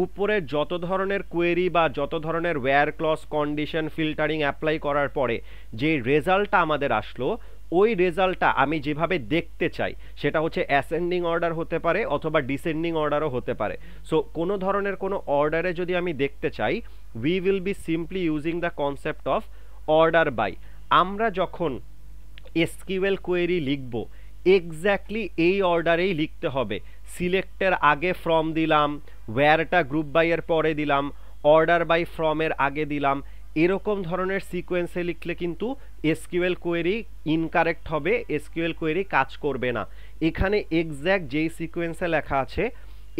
উপরের যত ধরনের কোয়েরি বা যত ধরনের where clause condition filtering apply করার পরে যে রেজাল্টটা আমাদের আসলো ওই রেজাল্টটা আমি যেভাবে দেখতে চাই সেটা হচ্ছে অ্যাসেন্ডিং অর্ডার হতে পারে অথবা ডিসেন্ডিং অর্ডারও হতে পারে। সো কোনো ধরনের কোনো অর্ডারে যদি আমি দেখতে চাই we will be simply using the concept of order by. আমরা যখন এসকিউএল কোয়েরি লিখব এক্স্যাক্টলি এই অর্ডারেই লিখতে হবে। সিলেক্টের আগে ফ্রম দিলাম, ওয়্যারটা গ্রুপ বাই এর পরে দিলাম, অর্ডার বাই ফ্রমের আগে দিলাম, এরকম ধরনের সিকোয়েন্সে লিখলে কিন্তু এসকিউএল কোয়েরি ইনকারেক্ট হবে, এসকিউএল কোয়েরি কাজ করবে না। এখানে এক্স্যাক্ট যেই সিকোয়েন্সে লেখা আছে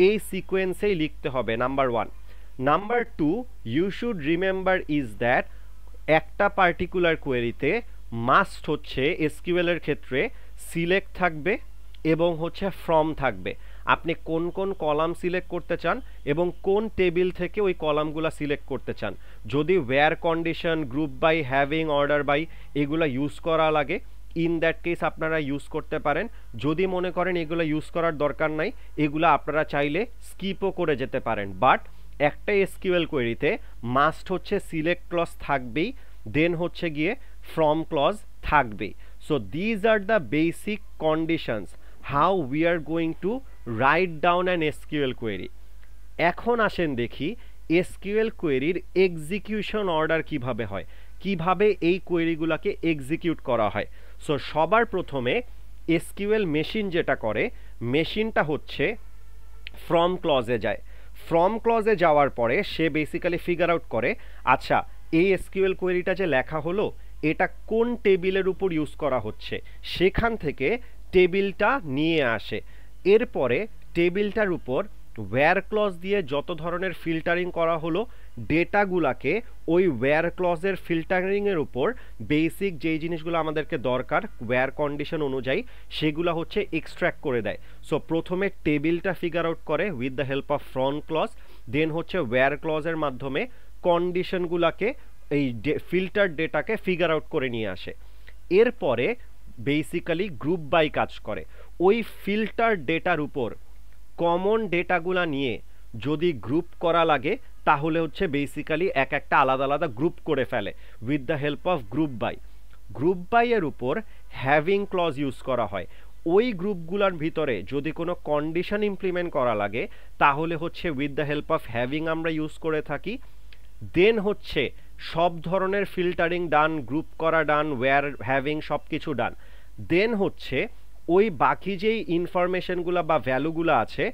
এই সিকোয়েন্সেই লিখতে হবে, number 1। Number 2, you should remember is that একটা পার্টিকুলার কোয়েরিতে মাস্ট হচ্ছে এসকিউএল এর ক্ষেত্রে সিলেক্ট থাকবে এবং হচ্ছে ফ্রম থাকবে। আপনি কোন কোন কলাম সিলেক্ট করতে চান এবং কোন টেবিল থেকে ওই কলামগুলো সিলেক্ট করতে চান। যদি where condition, group by, having, order by এগুলো ইউজ করা লাগে, ইন দ্যাট কেস আপনারা ইউজ করতে পারেন। যদি মনে করেন এগুলো ইউজ করার দরকার নাই, এগুলো আপনারা চাইলে স্কিপও করে যেতে পারেন। বাট একটা এসকিউএল কোয়েরিতে মাস্ট হচ্ছে সিলেক্ট ক্লজ থাকবেই, দেন হচ্ছে গিয়ে ফ্রম ক্লজ থাকবেই। So these are the basic conditions how we are going to write down an SQL query. এখন আসেন দেখি এসকিউএল কোয়েরির এক্সিকিউশন অর্ডার কিভাবে হয়, কিভাবে এই কোয়েরিগুলোকে এক্সিকিউট করা হয়। সো সবার প্রথমে এসকিউএল মেশিন যেটা করে, মেশিনটা হচ্ছে ফ্রম ক্লজে যায়। ফ্রম ক্লজে যাওয়ার পরে সে বেসিক্যালি ফিগার আউট করে, আচ্ছা এই এসকিউএল কোয়েরিটা যে লেখা হলো এটা কোন টেবিলের উপর ইউজ করা হচ্ছে, সেখান থেকে টেবিলটা নিয়ে আসে। এরপরে টেবিলটার উপর ওয়্যার ক্লজ দিয়ে যত ধরনের ফিল্টারিং করা হলো, ডেটাগুলাকে ওই ওয়্যার ক্লজের ফিল্টারিংয়ের উপর বেসিক যেই জিনিসগুলো আমাদেরকে দরকার ওয়্যার কন্ডিশন অনুযায়ী সেগুলো হচ্ছে এক্সট্র্যাক্ট করে দেয়। সো প্রথমে টেবিলটা ফিগার আউট করে with the help of from clause, then হচ্ছে ওয়্যার ক্লজের মাধ্যমে কন্ডিশনগুলোকে এই ফিল্টার ডেটাকে ফিগার আউট করে নিয়ে আসে। এরপরে বেসিক্যালি গ্রুপ বাই কাজ করে, ওই ফিল্টার ডেটার উপর কমন ডেটাগুলা নিয়ে যদি গ্রুপ করা লাগে তাহলে হচ্ছে বেসিক্যালি এক একটা আলাদা আলাদা গ্রুপ করে ফেলে with the help of group by. Group by এর উপর হ্যাভিং ক্লজ ইউজ করা হয়। ওই গ্রুপগুলোর ভিতরে যদি কোনো কন্ডিশন ইমপ্লিমেন্ট করা লাগে তাহলে হচ্ছে with the help of having আমরা ইউজ করে থাকি। দেন হচ্ছে সব ধরনের ফিল্টারিং ডান, গ্রুপ করা ডান, ওয়্যার হ্যাভিং সব কিছু ডান। দেন হচ্ছে ওই বাকি যেই ইনফরমেশনগুলো বা ভ্যালুগুলো আছে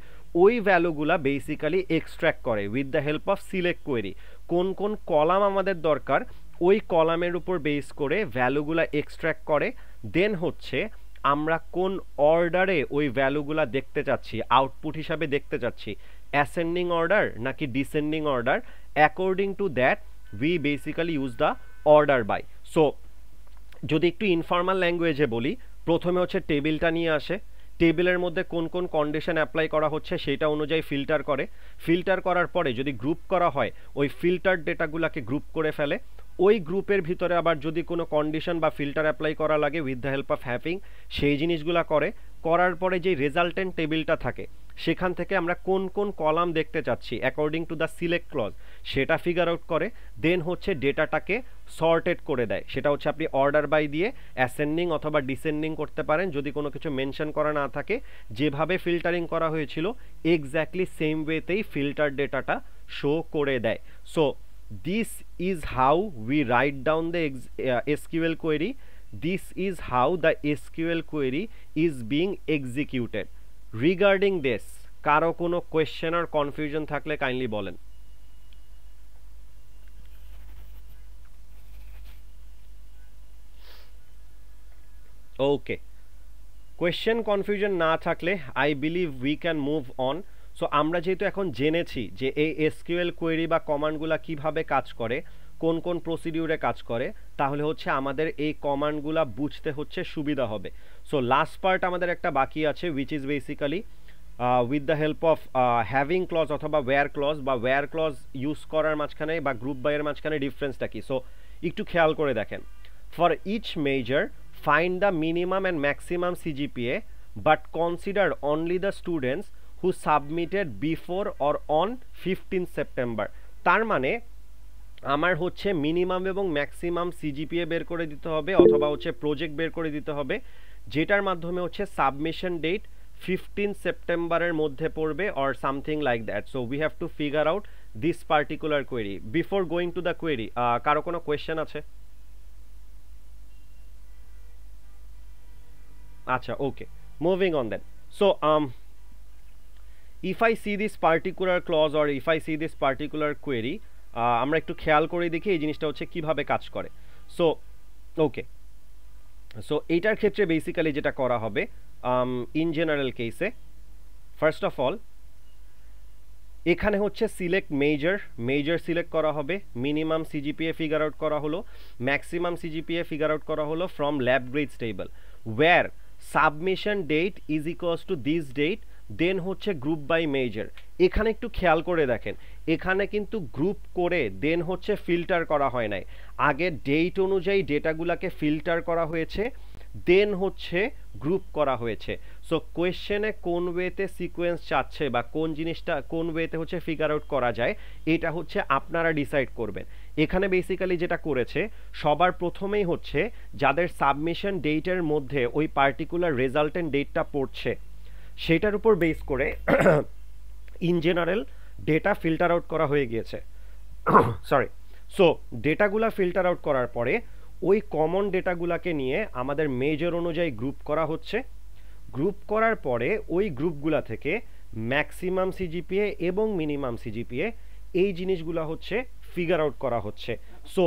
ওই ভ্যালুগুলা বেসিক্যালি এক্সট্র্যাক্ট করে with the help of select query. কোন কোন কলাম আমাদের দরকার ওই কলামের উপর বেস করে ভ্যালুগুলা এক্সট্র্যাক্ট করে। দেন হচ্ছে আমরা কোন অর্ডারে ওই ভ্যালুগুলা দেখতে চাচ্ছি, আউটপুট হিসাবে দেখতে চাচ্ছি, অ্যাসেন্ডিং অর্ডার নাকি descending order, according to that we basically use the order by. So যদি একটু ইনফর্মাল ল্যাঙ্গুয়েজে বলি, প্রথমে হচ্ছে টেবিলটা নিয়ে আসে, টেবিলের মধ্যে কোন কোন কন্ডিশন অ্যাপ্লাই করা হচ্ছে সেটা অনুযায়ী ফিল্টার করে, ফিল্টার করার পরে যদি গ্রুপ করা হয় ওই ফিল্টার ডেটাগুলোকে গ্রুপ করে ফেলে। ওই গ্রুপের ভিতরে আবার যদি কোনো কন্ডিশন বা ফিল্টার অ্যাপ্লাই করা লাগে with the help of having সেই জিনিসগুলো করে। করার পরে যে রেজাল্টেন্ট টেবিলটা থাকে সেখান থেকে আমরা কোন কোন কলাম দেখতে চাচ্ছি according to the select clause সেটা ফিগার আউট করে। দেন হচ্ছে ডেটাটাকে সর্টেড করে দেয়, সেটা হচ্ছে আপনি অর্ডার বাই দিয়ে অ্যাসেন্ডিং অথবা ডিসেন্ডিং করতে পারেন যদি কোনো কিছু মেনশন করা না থাকে। যেভাবে ফিল্টারিং করা হয়েছিল এক্স্যাক্টলি সেম ওয়েতেই ফিল্টার ডেটাটা শো করে দেয়। So this is how we write down the SQL query. This is how the SQL query is being executed. Regarding this, কারো কোনো কোয়েশ্চেন আর কনফিউশন থাকলে কাইন্ডলি বলেন। ওকে, কোয়েশ্চেন কনফিউশন না থাকলে I believe we can move on. So আমরা যেহেতু এখন জেনেছি যে এই এসকিউএল কোয়েরি বা কমান্ডগুলো কিভাবে কাজ করে, কোন কোন প্রসিডিউরে কাজ করে, তাহলে হচ্ছে আমাদের এই কমান্ডগুলো বুঝতে হচ্ছে সুবিধা হবে। সো লাস্ট পার্ট আমাদের একটা বাকি আছে which is basically with the help of having clause অথবা ওয়্যার ক্লজ বা ওয়্যার ক্লজ ইউজ করার মাঝখানে বা গ্রুপ বাইয়ের মাঝখানে ডিফারেন্সটা কি। সো একটু খেয়াল করে দেখেন, for each major find the minimum and maximum CGPA but consider only the students who submitted before or on 15 September. তার মানে আমার হচ্ছে মিনিমাম এবং ম্যাক্সিমাম সিজিপিএ বের করে দিতে হবে অথবা হচ্ছে প্রজেক্ট বের করে দিতে হবে যেটার মাধ্যমে হচ্ছে সাবমিশন ডেট 15 সেপ্টেম্বরের মধ্যে পড়বে or something like that. So we have to figure out this particular query. Before going to the query, কারো কোনো কোয়েশ্চেন আছে? আচ্ছা, okay, moving on then. So if I see this particular clause or if I see this particular query, আমরা একটু খেয়াল করে দেখি এই জিনিসটা হচ্ছে কিভাবে কাজ করে। সো ওকে, সো এইটার ক্ষেত্রে বেসিক্যালি যেটা করা হবে ইন জেনারেল কেসে, ফার্স্ট অফ অল এখানে হচ্ছে সিলেক্ট মেজর সিলেক্ট করা হবে, মিনিমাম সিজিপিএ ফিগার আউট করা হলো, ম্যাক্সিমাম সিজিপিএ ফিগার আউট করা হলো from lab grades table, where submission date is equals to this date, then হচ্ছে গ্রুপ বাই মেজর। এখানে একটু খেয়াল করে দেখেন, এখানে কিন্তু গ্রুপ করে দেন হচ্ছে ফিল্টার করা হয় নাই, আগে ডেট অনুযায়ী ডেটাগুলোকে ফিল্টার করা হয়েছে, দেন হচ্ছে গ্রুপ করা হয়েছে। সো কোয়েশ্চেনে কোন ওয়েতে সিকোয়েন্স চাচ্ছে বা কোন জিনিসটা কোন ওয়েতে হচ্ছে ফিগার আউট করা যায়, এটা হচ্ছে আপনারা ডিসাইড করবেন। এখানে বেসিক্যালি যেটা করেছে, সবার প্রথমেই হচ্ছে যাদের সাবমিশন ডেটের মধ্যে ওই পার্টিকুলার রেজাল্টেন্ট ডেটটা পড়ছে সেটার উপর বেস করে in general data filter out করা হয়ে গিয়েছে। সরি, সো ডেটাগুলা ফিল্টার আউট করার পরে ওই কমন ডেটাগুলাকে নিয়ে আমাদের মেজর অনুযায়ী গ্রুপ করা হচ্ছে, গ্রুপ করার পরে ওই গ্রুপগুলা থেকে ম্যাক্সিমাম সিজিপিএ এবং মিনিমাম সিজিপিএ এই জিনিসগুলা হচ্ছে ফিগার আউট করা হচ্ছে। সো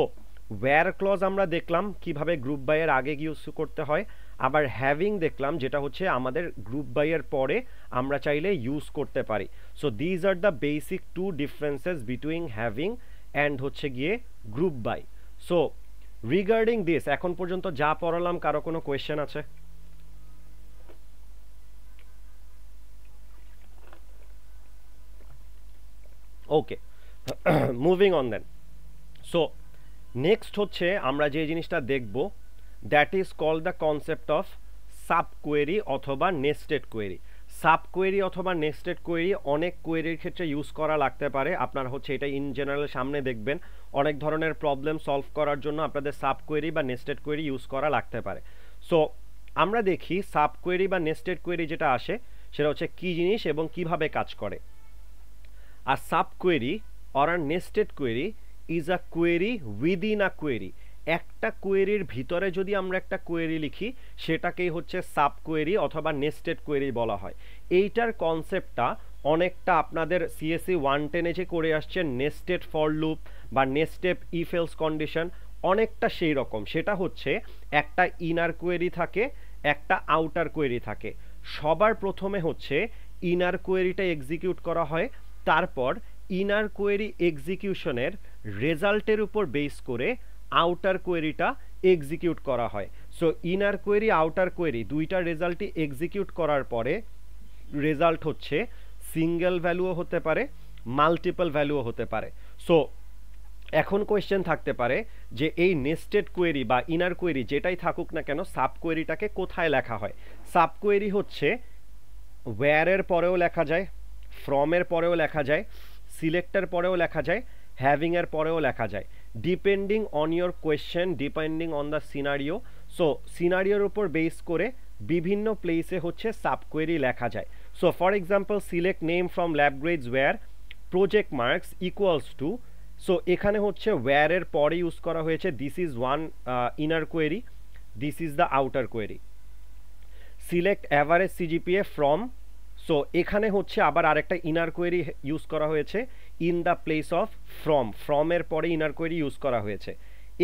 ওয়্যার ক্লজ আমরা দেখলাম কিভাবে গ্রুপ বাইয়ের আগে ইউজ করতে হয়, আবার হ্যাভিং দেখলাম যেটা হচ্ছে আমাদের গ্রুপ বাইয়ের পরে আমরা চাইলে ইউজ করতে পারি। So these are the basic two differences between having and হচ্ছে গিয়ে group by. So regarding this এখন পর্যন্ত যা পড়ালাম কারো কোনো কোয়েশ্চেন আছে? Okay, moving on then. So next হচ্ছে আমরা যে জিনিসটা দেখব, that is called the concept of sub query অথবা নেস্টেড কোয়েরি। সাব কোয়েরি অথবা নেস্টেড কোয়েরি অনেক কোয়েরির ক্ষেত্রে ইউজ করা লাগতে পারে। আপনার হচ্ছে এটা ইন জেনারেল সামনে দেখবেন অনেক ধরনের প্রবলেম সলভ করার জন্য আপনাদের সাব কোয়েরি বা নেস্টেড কোয়েরি ইউজ করা লাগতে পারে। সো আমরা দেখি সাব কোয়েরি বা নেস্টেড কোয়েরি যেটা আসে সেটা হচ্ছে কী জিনিস এবং কিভাবে কাজ করে। আর sub query or a nested query is a query within a query. একটা কোয়েরির ভিতরে যদি আমরা একটা কোয়েরি লিখি সেটাকেই হচ্ছে সাব কোয়েরি অথবা নেস্টেড কোয়েরি বলা হয়। এইটার কনসেপ্টটা অনেকটা আপনাদের সিএসসি 110 যে করে আসছেন নেস্টেড ফর লুপ বা নেস্টেড ইফ এলস কন্ডিশন, অনেকটা সেই রকম। সেটা হচ্ছে একটা ইনার কোয়েরি থাকে, একটা আউটার কোয়েরি থাকে। সবার প্রথমে হচ্ছে ইনার কোয়েরিটা এক্সিকিউট করা হয়, তারপর ইনার কোয়েরি এক্সিকিউশনের রেজাল্টের উপর বেস করে আউটার কোয়েরিটা এক্সিকিউট করা হয়। So inner query outer query দুইটা রেজাল্টই এক্সিকিউট করার পরে রেজাল্ট হচ্ছে সিঙ্গেল ভ্যালুও হতে পারে, মাল্টিপল ভ্যালুও হতে পারে। সো এখন কোয়েশ্চেন থাকতে পারে যে এই নেস্টেড কোয়েরি বা ইনার কোয়েরি যেটাই থাকুক না কেন সাব কোয়েরিটাকে কোথায় লেখা হয়? সাব কোয়েরি হচ্ছে ওয়্যারের পরেও লেখা যায়, ফ্রমের পরেও লেখা যায়, সিলেক্টের পরেও লেখা যায়, হ্যাভিংয়ের পরেও লেখা যায়, depending on your question, depending on the scenario. So সিনারিওর উপর বেস করে বিভিন্ন প্লেসে হচ্ছে সাব কোয়েরি লেখা যায়। So for example select name from lab grades where project marks equals to, so এখানে হচ্ছে ওয়্যারের পরে ইউজ করা হয়েছে this is one inner query, this is the outer query. Select average CGPA from, so এখানে হচ্ছে আবার আরেকটা ইনার কোয়েরি ইউজ করা হয়েছে in the place of from, ফ্রমের পরে ইনার কোয়েরি ইউজ করা হয়েছে।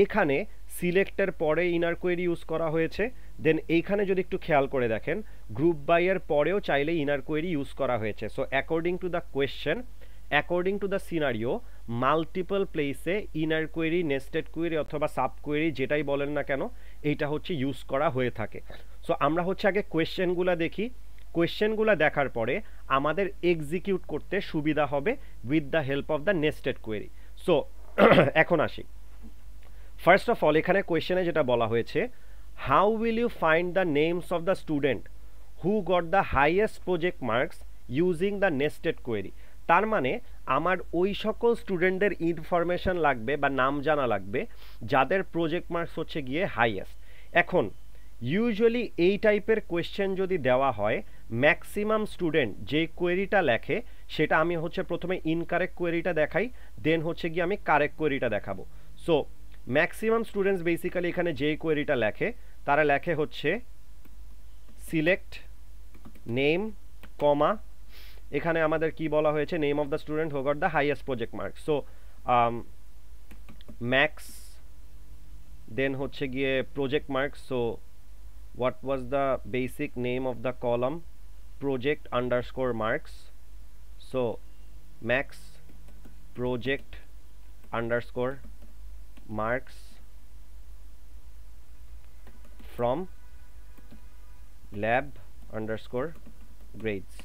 এখানে সিলেক্টের পরে ইনার কোয়েরি ইউজ করা হয়েছে। দেন এইখানে যদি একটু খেয়াল করে দেখেন গ্রুপ বাইয়ের পরেও চাইলে ইনার কোয়েরি ইউজ করা হয়েছে। So according to the question, according to the scenario, multiple প্লেসে ইনার কোয়েরি, নেস্টেড কোয়েরি অথবা সাব কোয়েরি যেটাই বলেন না কেন এইটা হচ্ছে ইউজ করা হয়ে থাকে। সো আমরা হচ্ছে আগে কোয়েশ্চেনগুলো দেখি, কোয়েশ্চেনগুলো দেখার পরে আমাদের এক্সিকিউট করতে সুবিধা হবে with the help of the nested query. So এখন আসি, ফার্স্ট অফ অল এখানে কোয়েশ্চেনে যেটা বলা হয়েছে, how will you find the names of the student who got the highest project marks using the nested query. তার মানে আমার ওই সকল স্টুডেন্টদের ইনফরমেশন লাগবে বা নাম জানা লাগবে যাদের প্রজেক্ট মার্কস হচ্ছে গিয়ে হাইয়েস্ট। এখন ইউজুয়ালি এই টাইপের কোয়েশ্চেন যদি দেওয়া হয়, ম্যাক্সিমাম স্টুডেন্ট যে কোয়েরিটা লেখে সেটা আমি হচ্ছে প্রথমে ইনকারেক্ট কোয়েরিটা দেখাই, দেন হচ্ছে গিয়ে আমি কারেক্ট কোয়েরিটা দেখাবো। সো ম্যাক্সিমাম স্টুডেন্টস বেসিক্যালি এখানে যে কোয়েরিটা লেখে তারা লেখে হচ্ছে সিলেক্ট নেম কমা, এখানে আমাদের কি বলা হয়েছে name of the student who got the highest project marks. So max, then হচ্ছে গিয়ে project marks. So what was the basic name of the column? Project underscore marks. So max project underscore marks from lab underscore grades.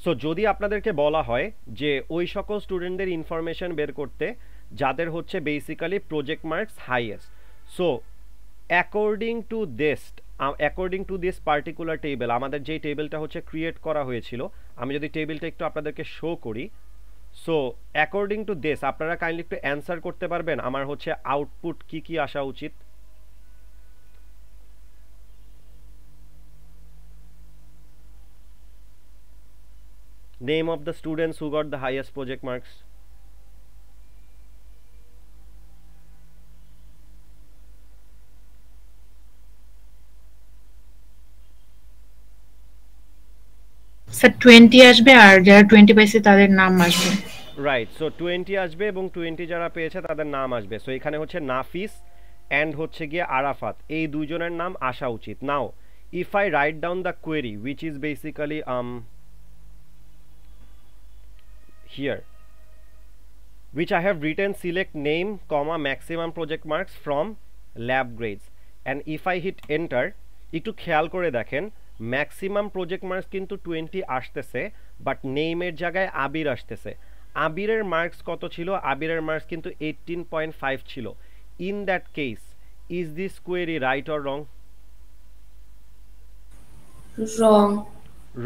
So যদি আপনাদেরকে বলা হয় যে ওই সকল স্টুডেন্টদের ইনফরমেশন বের করতে যাদের হচ্ছে basically project marks highest, so according to this particular table, আমাদের যেই টেবিলটা হচ্ছে ক্রিয়েট করা হয়েছিল, আমি যদি টেবিলটা একটু আপনাদেরকে শো করি, সো অ্যাকর্ডিং টু দিস আপনারা কাইন্ডলি একটু অ্যান্সার করতে পারবেন আমার হচ্ছে আউটপুট কি কি আসা উচিত? Name of the students who got the highest project marks. Sir 20 আসবে আর যারা 20 পাইছে তাদের নাম আসবে। রাইট, সো 20 আসবে এবং 20 যারা পেয়েছে তাদের নাম আসবে। সো এখানে হচ্ছে নাফিস অ্যান্ড হচ্ছে গিয়ে আরাফাত, এই দুইজনের নাম আসা উচিত। নাও if I write down the query which is basically here, which I have written select name comma maximum project marks from lab grades, and if I hit enter, একটু খেয়াল করে দেখেন ম্যাক্সিমাম প্রজেক্ট মার্কস কিন্তু 20 আসতেছে, but নেইমের জায়গায় আবির আসতেছে। আবিরের marks কত ছিল? আবিরের মার্কস কিন্তু 18.5 ছিল। In that case is this query right or wrong? Wrong.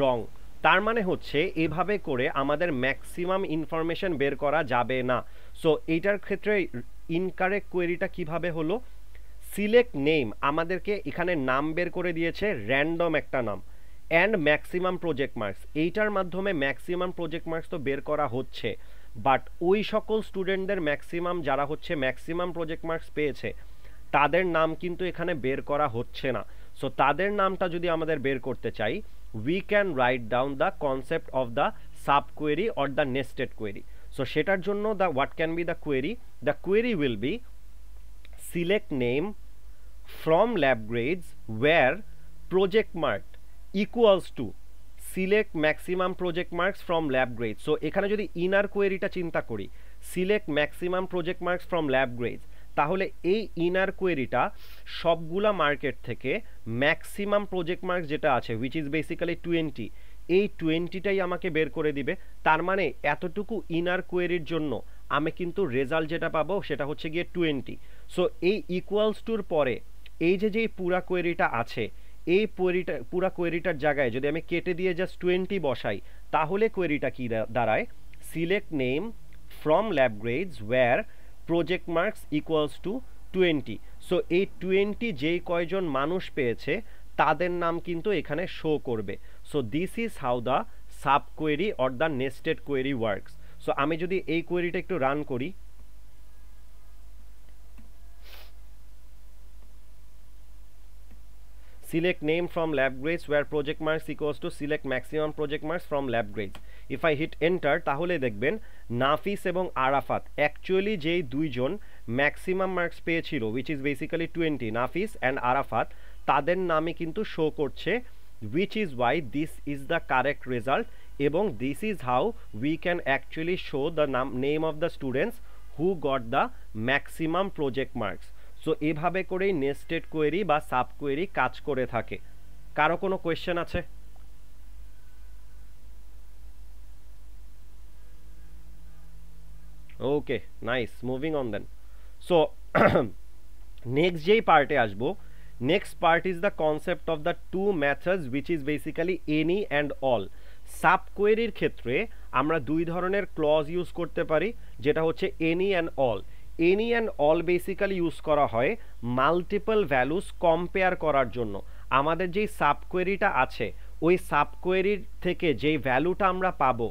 Wrong. তার মানে হচ্ছে এভাবে করে আমাদের ম্যাক্সিমাম ইনফরমেশন বের করা যাবে না। সো এইটার ক্ষেত্রে ইনকারেক্ট কোয়েরিটা কিভাবে হলো? সিলেক্ট নেম আমাদেরকে এখানে নাম বের করে দিয়েছে, র্যান্ডম একটা নাম, অ্যান্ড ম্যাক্সিমাম প্রজেক্ট মার্কস, এইটার মাধ্যমে ম্যাক্সিমাম প্রজেক্ট মার্কস তো বের করা হচ্ছে, বাট ওই সকল স্টুডেন্টদের ম্যাক্সিমাম যারা হচ্ছে ম্যাক্সিমাম প্রজেক্ট মার্কস পেয়েছে তাদের নাম কিন্তু এখানে বের করা হচ্ছে না। সো তাদের নামটা যদি আমাদের বের করতে চাই, we can write down the concept of the sub query or the nested query. So সেটার জন্য what can be the query? The query will be select name from lab grades where project mark equals to select maximum project marks from lab grades. So এখানে যদি inner কোয়েরিটা চিন্তা করি, select maximum project marks from lab grades, তাহলে এই inner কোয়েরিটা সবগুলা market থেকে maximum project marks যেটা আছে which is basically 20, এই 20টাই আমাকে বের করে দিবে। তার মানে এতটুকু ইনার কোয়েরির জন্য আমি কিন্তু রেজাল্ট যেটা পাবো সেটা হচ্ছে গিয়ে 20। সো এই ইকুয়ালস টুর পরে এই যে পুরা কোয়েরিটা আছে, এই পুরা কোয়েরিটার জায়গায় যদি আমি কেটে দিয়ে জাস্ট 20 বসাই, তাহলে কোয়েরিটা কি দাঁড়ায়? Select name from lab grades where project marks equals to 20। So এই 20 যেই কয়জন মানুষ পেয়েছে তাদের নাম কিন্তু এখানে শো করবে। So this is how the sub query or the nested query works. So আমি যদি এই কোয়েরিটা একটু রান করি, select name from lab grades where project marks equals to select maximum project marks from lab grades. If I hit enter, তাহলে দেখবেন নাফিস এবং Arafat actually যেই দুইজন ম্যাক্সিমাম মার্কস পেয়েছিল which is basically 20, Nafis and Arafat, তাদের নামে কিন্তু শো করছে, which is why this is the correct result, এবং this is how we can actually show the name of the students who got the maximum project marks. So এভাবে করেই nested query বা sub query কাজ করে থাকে। কারো কোনো question আছে? Okay, nice, moving on then. So next যেই পার্টে আসবো, next part is the concept of the two methods which is basically any and all. সাব কোয়েরির ক্ষেত্রে আমরা দুই ধরনের ক্লজ ইউজ করতে পারি, যেটা হচ্ছে any and all. Any and all basically use করা হয় মাল্টিপল ভ্যালুস কম্পেয়ার করার জন্য। আমাদের যেই সাব কোয়েরিটা আছে ওই সাব কোয়েরির থেকে যেই ভ্যালুটা আমরা পাবো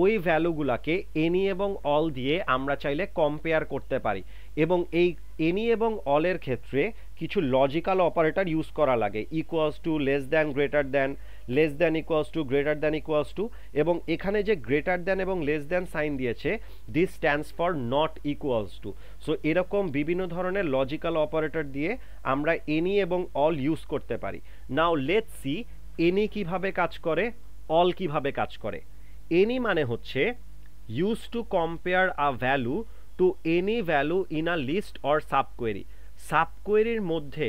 ওই ভ্যালুগুলাকে এনি এবং অল দিয়ে আমরা চাইলে কম্পেয়ার করতে পারি, এবং এই এনি এবং অলের ক্ষেত্রে কিছু লজিক্যাল অপারেটর ইউজ করা লাগে, equals to, less than, greater than, less than equals to, greater than equals to, এবং এখানে যে গ্রেটার দ্যান এবং লেস দ্যান সাইন দিয়েছে, this stands for not equals to. So এরকম বিভিন্ন ধরনের লজিক্যাল অপারেটর দিয়ে আমরা এনি এবং অল ইউজ করতে পারি। নাও লেটস সি এনি কিভাবে কাজ করে, অল কিভাবে কাজ করে। এনি মানে হচ্ছে use to compare a value to any value in a list or subquery. সাবকোয়েরির মধ্যে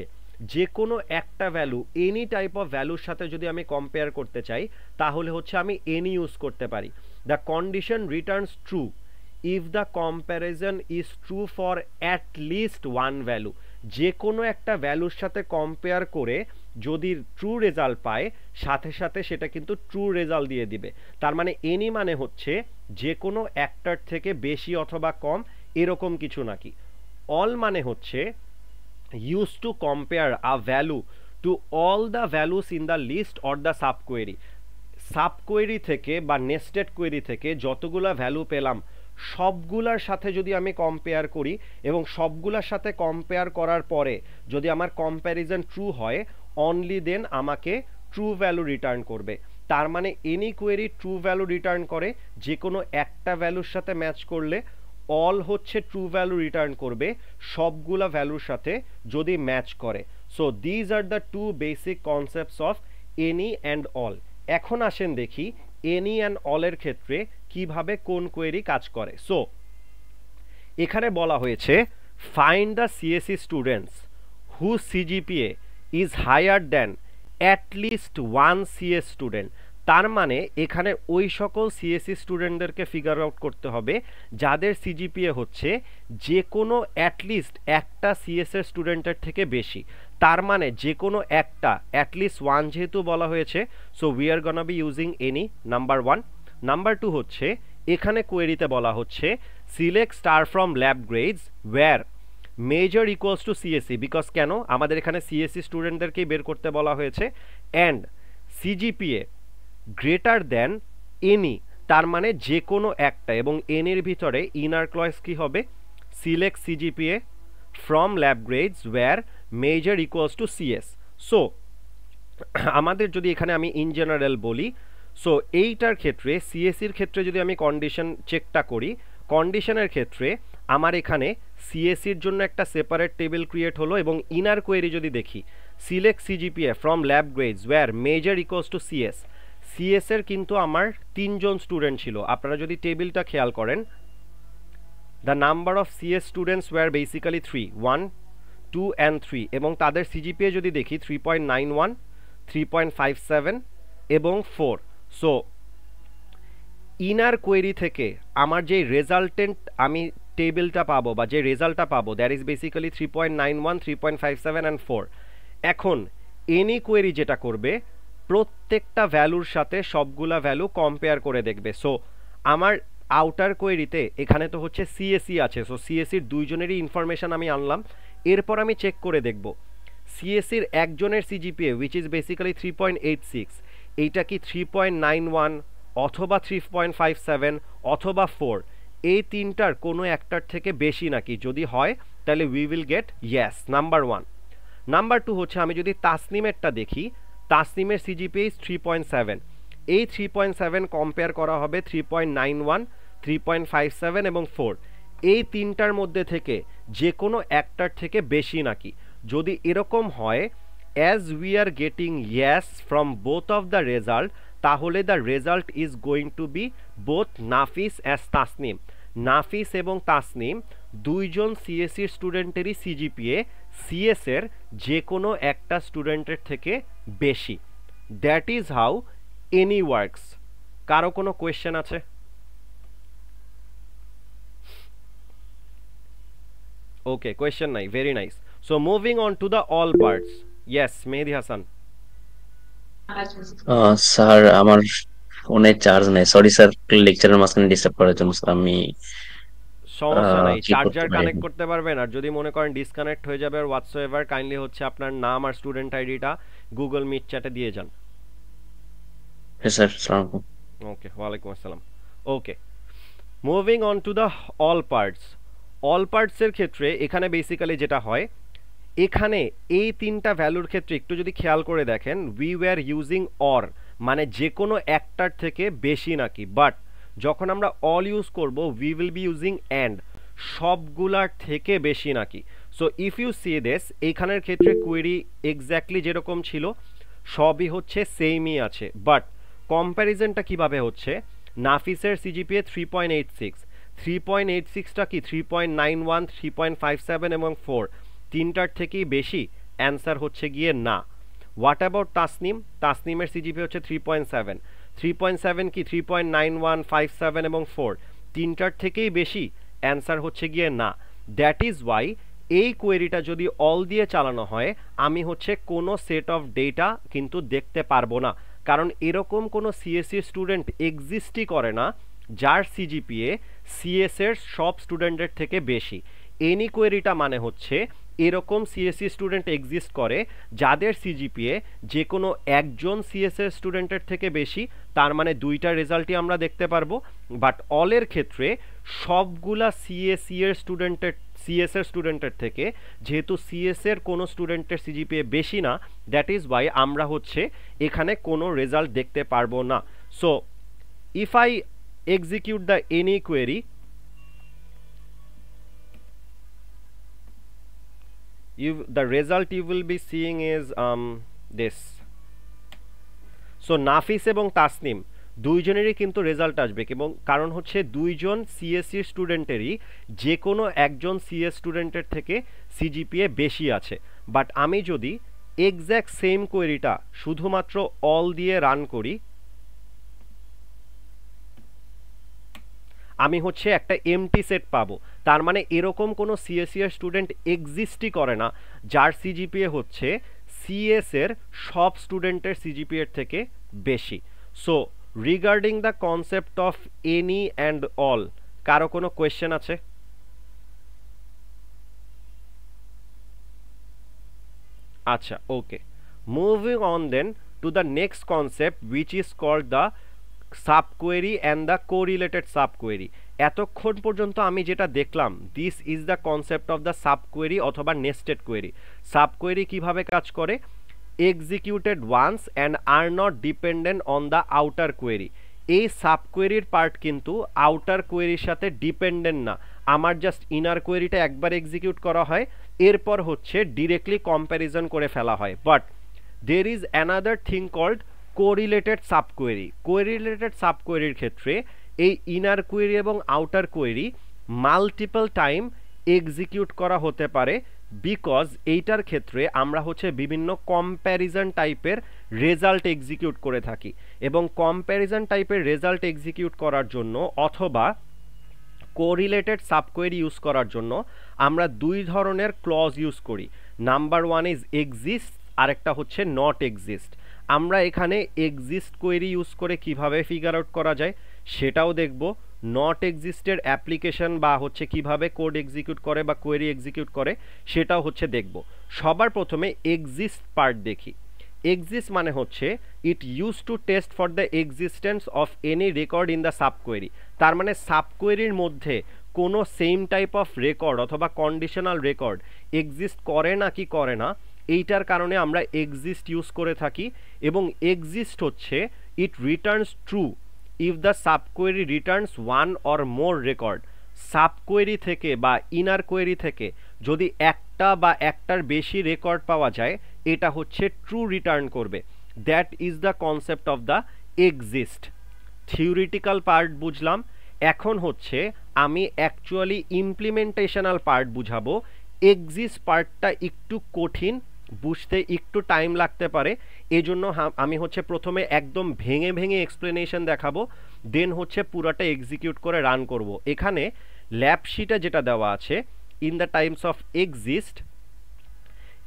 যে কোনো একটা ভ্যালু এনি টাইপ অফ ভ্যালুর সাথে যদি আমি কম্পেয়ার করতে চাই তাহলে হচ্ছে আমি এনি ইউজ করতে পারি। The condition Returns true if the comparison is true for at least one value. যে কোনো একটা ভ্যালুর সাথে কম্পেয়ার করে যদি ট্রু রেজাল্ট পায় সাথে সাথে সেটা কিন্তু ট্রু রেজাল্ট দিয়ে দিবে। তার মানে এনি মানে হচ্ছে যে কোনো একটার থেকে বেশি অথবা কম এরকম কিছু নাকি। অল মানে হচ্ছে use to compare a value to all the values in the list or the subquery. Subquery থেকে বা নেস্টেড কোয়েরি থেকে যতগুলা ভ্যালু পেলাম সবগুলার সাথে যদি আমি কম্পেয়ার করি এবং সবগুলার সাথে কম্পেয়ার করার পরে যদি আমার কম্প্যারিজন ট্রু হয় অনলি দেন আমাকে ট্রু ভ্যালু রিটার্ন করবে। তার মানে any query true value return করে, যে কোনো একটা ভ্যালুর সাথে ম্যাচ করলে অল হচ্ছে ট্রু ভ্যালু রিটার্ন করবে সবগুলা ভ্যালুর সাথে যদি ম্যাচ করে। So these are the two basic concepts of any and all. এখন আসেন দেখি এনি অ্যান্ড অলের ক্ষেত্রে কিভাবে কোন কোয়েরি কাজ করে। সো এখানে বলা হয়েছে find the CSC students who CGPA is higher than at least one CS student. তার মানে এখানে ওই সকল সিএসসি স্টুডেন্টদেরকে ফিগার আউট করতে হবে যাদের সিজিপিএ হচ্ছে যে কোনো অ্যাটলিস্ট একটা সিএসের স্টুডেন্টের থেকে বেশি। তার মানে যে কোনো একটা, অ্যাটলিস্ট ওয়ান যেহেতু বলা হয়েছে, so we are gonna be using any, number one. Number two হচ্ছে এখানে কোয়েরিতে বলা হচ্ছে select star from lab grades where major equals to CSC, because কেন আমাদের এখানে সিএসসি স্টুডেন্টদেরকেই বের করতে বলা হয়েছে, and CGPA greater than any, তার মানে যে কোনো একটা, এবং এনির ভিতরে ইনার ক্লজ কি হবে, select CGPA from lab grades where major equals to CS. So আমাদের যদি এখানে আমি ইন জেনারেল বলি, সো এইটার ক্ষেত্রে সিএসসির ক্ষেত্রে যদি আমি কন্ডিশন চেকটা করি, কন্ডিশনের ক্ষেত্রে আমার এখানে সিএসসির জন্য একটা সেপারেট টেবিল ক্রিয়েট হলো, এবং ইনার কোয়েরি যদি দেখি select CGPA from lab grades where major equals to CS, CS এর কিন্তু আমার 3 জন স্টুডেন্ট ছিল। আপনারা যদি টেবিলটা খেয়াল করেন, the number of CS students were basically 3, 1, 2 and 3, এবং তাদের সিজিপিএ যদি দেখি 3.91, 3.57 এবং 4। সো ইনার কোয়েরি থেকে আমার যে রেজাল্টেন্ট আমি টেবিলটা পাবো বা যে রেজাল্টটা পাবো দ্যাট ইজ বেসিক্যালি 3.91, 3.57 and 4। এখন এনি কোয়েরি যেটা করবে প্রত্যেকটা ভ্যালুর সাথে সবগুলা ভ্যালু কম্পেয়ার করে দেখবে। সো আমার আউটার কোয়েরিতে এখানে তো হচ্ছে সিএসসি আছে, সো সিএসসির দুইজনেরই ইনফরমেশন আমি আনলাম। এরপর আমি চেক করে দেখব সিএসসির একজনের সিজিপিএ উইচ ইজ বেসিক্যালি 3.86, এইটা কি 3.91 অথবা 3.57 অথবা 4, এই তিনটার কোনো একটার থেকে বেশি নাকি, যদি হয় তাহলে we will get yes, number one. Number two হচ্ছে আমি যদি তাসনিমেরটা দেখি, তাসনিমের সিজিপিএ ইজ 3.7, এই 3.7 কম্পেয়ার করা হবে 3.91, 3.57 এবং 4, এই তিনটার মধ্যে থেকে যে কোনো একটার থেকে বেশি নাকি। যদি এরকম হয় as we are getting yes from both of the result, তাহলে the result is going to be both Nafis as Tasnim. Nafis এবং তাসনিম দুইজন সিএসসির স্টুডেন্টেরই সিজিপিএ সিএসের যে কোনো একটা স্টুডেন্টের থেকে বেশি। That is how any works. কারো কোনো কোয়েশ্চেন আছে? ওকে, কোয়েশ্চেন নাই, very nice. So moving on to the all parts. Yes, Mehedi Hasan. Sir আমার ফোনে চার্জ নেই, সরি স্যার, লেকচারের মাঝখানে ডিস্টার্ব করার জন্য। স্যার আমি সমস্যা নাই, কি করতে চার্জার পারি? কানেক্ট করতে পারবেন, আর যদি মনে করেন ডিসকানেক্ট হয়ে যাবে আর হোয়াটসঅ্যাপ কাইন্ডলি হচ্ছে আপনার নাম আর স্টুডেন্ট আইডিটা গুগল মিট চ্যাটে দিয়ে যান। হ্যাঁ স্যার, আসসালামু আলাইকুম। ওকে, ওয়ালাইকুম আসসালাম। Okay, moving on to the all parts. অল পার্টসের ক্ষেত্রে এখানে বেসিক্যালি যেটা হয়, এখানে এই তিনটা ভ্যালুর ক্ষেত্রে একটু যদি খেয়াল করে দেখেন, উই ওয়্যার ইউজিং অর, মানে যে কোনো একটার থেকে বেশি নাকি, বাট যখন আমরা অল ইউজ করব we will be using and, সবগুলার থেকে বেশি নাকি। So if you see this, এইখানের ক্ষেত্রে কোয়েরি এক্স্যাক্টলি যেরকম ছিল সবই হচ্ছে সেমই আছে, বাট কম্প্যারিজনটা কিভাবে হচ্ছে, নাফিসের সিজিপিএ 3.86, 3.86টা কি 3.91, 3.57 এবং 4 তিনটার থেকেই বেশি, অ্যান্সার হচ্ছে গিয়ে না। হোয়াট অ্যাবাউট তাসনিম, তাসনিমের সিজিপি হচ্ছে 3.7, 3.7 কি 3.91, 57 এবং 4 তিনটার থেকেই বেশি, অ্যান্সার হচ্ছে গিয়ে না। দ্যাট ইজ ওয়াই এই কোয়েরিটা যদি অল দিয়ে চালানো হয় আমি হচ্ছে কোনো সেট অফ ডেটা কিন্তু দেখতে পারবো না, কারণ এরকম কোনো সিএসসি স্টুডেন্ট এক্সিস্টই করে না যার সিজিপিএ সিএসের সব স্টুডেন্টের থেকে বেশি। এনি কোয়েরিটা মানে হচ্ছে এরকম সিএসসি স্টুডেন্ট এক্সিস্ট করে যাদের সিজিপিএ যে কোনো একজন সিএসএর স্টুডেন্টের থেকে বেশি, তার মানে দুইটা রেজাল্টই আমরা দেখতে পারবো। বাট অলের ক্ষেত্রে সবগুলা সিএসএর স্টুডেন্টের থেকে, যেহেতু সিএসের কোনো স্টুডেন্টের সিজিপিএ বেশি না, দ্যাট ইজ ওয়াই আমরা হচ্ছে এখানে কোনো রেজাল্ট দেখতে পারবো না। So if I execute the any query, the result you will be seeing is this. So নাফিস এবং তাসনিম দুইজনেরই কিন্তু রেজাল্ট আসবে, এবং কারণ হচ্ছে দুইজন সিএসসি স্টুডেন্টেরই যে কোনো একজন সিএস স্টুডেন্টের থেকে সিজিপিএ বেশি আছে। বাট আমি যদি এক্স্যাক্ট সেম কোয়েরিটা শুধুমাত্র অল দিয়ে রান করি, আমি হচ্ছে একটা এমটি সেট পাবো। তার মানে এরকম কোনো সিএসসি এর স্টুডেন্ট এক্সিস্টই করে না যার সিজিপিএ হচ্ছে সিএস এর সব স্টুডেন্টের সিজিপিএ এর থেকে বেশি। So regarding the concept of any and all, কারো কোনো কোয়েশ্চেন আছে? আচ্ছা, okay, moving on then to the next concept which is called the subquery and the correlated subquery. এতক্ষণ পর্যন্ত আমি যেটা দেখলাম, this is the concept of the subquery অথবা নেস্টেড কোয়েরি। সাবকোয়েরি কিভাবে কাজ করে, executed once and are not dependent on the outer query. এই সাবকোয়েরির পার্ট কিন্তু আউটার কোয়েরির সাথে ডিপেন্ডেন্ট না, আমার জাস্ট ইনার কোয়েরিটা একবার এক্সিকিউট করা হয়, এরপর হচ্ছে ডিরেক্টলি কম্প্যারিজন করে ফেলা হয়। But there is another thing called correlated subquery. Correlated সাবকোয়েরির ক্ষেত্রে এই ইনার কোয়েরি এবং outer query multiple time execute করা হতে পারে, বিকজ এইটার ক্ষেত্রে আমরা হচ্ছে বিভিন্ন কম্প্যারিজন টাইপের রেজাল্ট এক্সিকিউট করে থাকি, এবং কম্প্যারিজন টাইপের রেজাল্ট এক্সিকিউট করার জন্য অথবা কোরিলেটেড সাবকোয়েরি ইউজ করার জন্য আমরা দুই ধরনের ক্লজ ইউজ করি। নাম্বার ওয়ান ইজ এক্সিস্ট, আরেকটা হচ্ছে নট এক্সিস্ট। আমরা এখানে এক্সিস্ট কোয়েরি ইউজ করে কিভাবে ফিগার আউট করা যায় সেটাও দেখব, নট এক্সিস্টের অ্যাপ্লিকেশন বা হচ্ছে কিভাবে কোড এক্সিকিউট করে বা কোয়েরি এক্সিকিউট করে সেটাও হচ্ছে দেখব। সবার প্রথমে এক্সিস্ট পার্ট দেখি। এক্সিস্ট মানে হচ্ছে it use to test for the existence of any record in the subquery. তার মানে সাবকোয়েরির মধ্যে কোনো সেম টাইপ অফ রেকর্ড অথবা কন্ডিশনাল রেকর্ড এক্সিস্ট করে না কি করে না, এইটার কারণে আমরা এক্সিস্ট ইউজ করে থাকি। এবং এক্সিস্ট হচ্ছে it returns true if the subquery returns one or more record. Subquery থেকে বা ইনার কোয়েরি থেকে যদি একটা বা একটার বেশি রেকর্ড পাওয়া যায়, এটা হচ্ছে ট্রু রিটার্ন করবে। That is the concept of the exist. Theoretical part বুঝলাম, এখন হচ্ছে আমি অ্যাকচুয়ালি ইমপ্লিমেন্টেশনাল পার্ট বুঝাবো। এক্সিস্ট পার্টটা একটু কঠিন, বুঝতে একটু টাইম লাগতে পারে, এজন্য আমি হচ্ছে প্রথমে একদম ভেঙে ভেঙে এক্সপ্লেনেশন দেখাবো, দেন হচ্ছে পুরাটা এক্সিকিউট করে রান করব। এখানে ল্যাব শিটে যেটা দেওয়া আছে, in the Times of exist,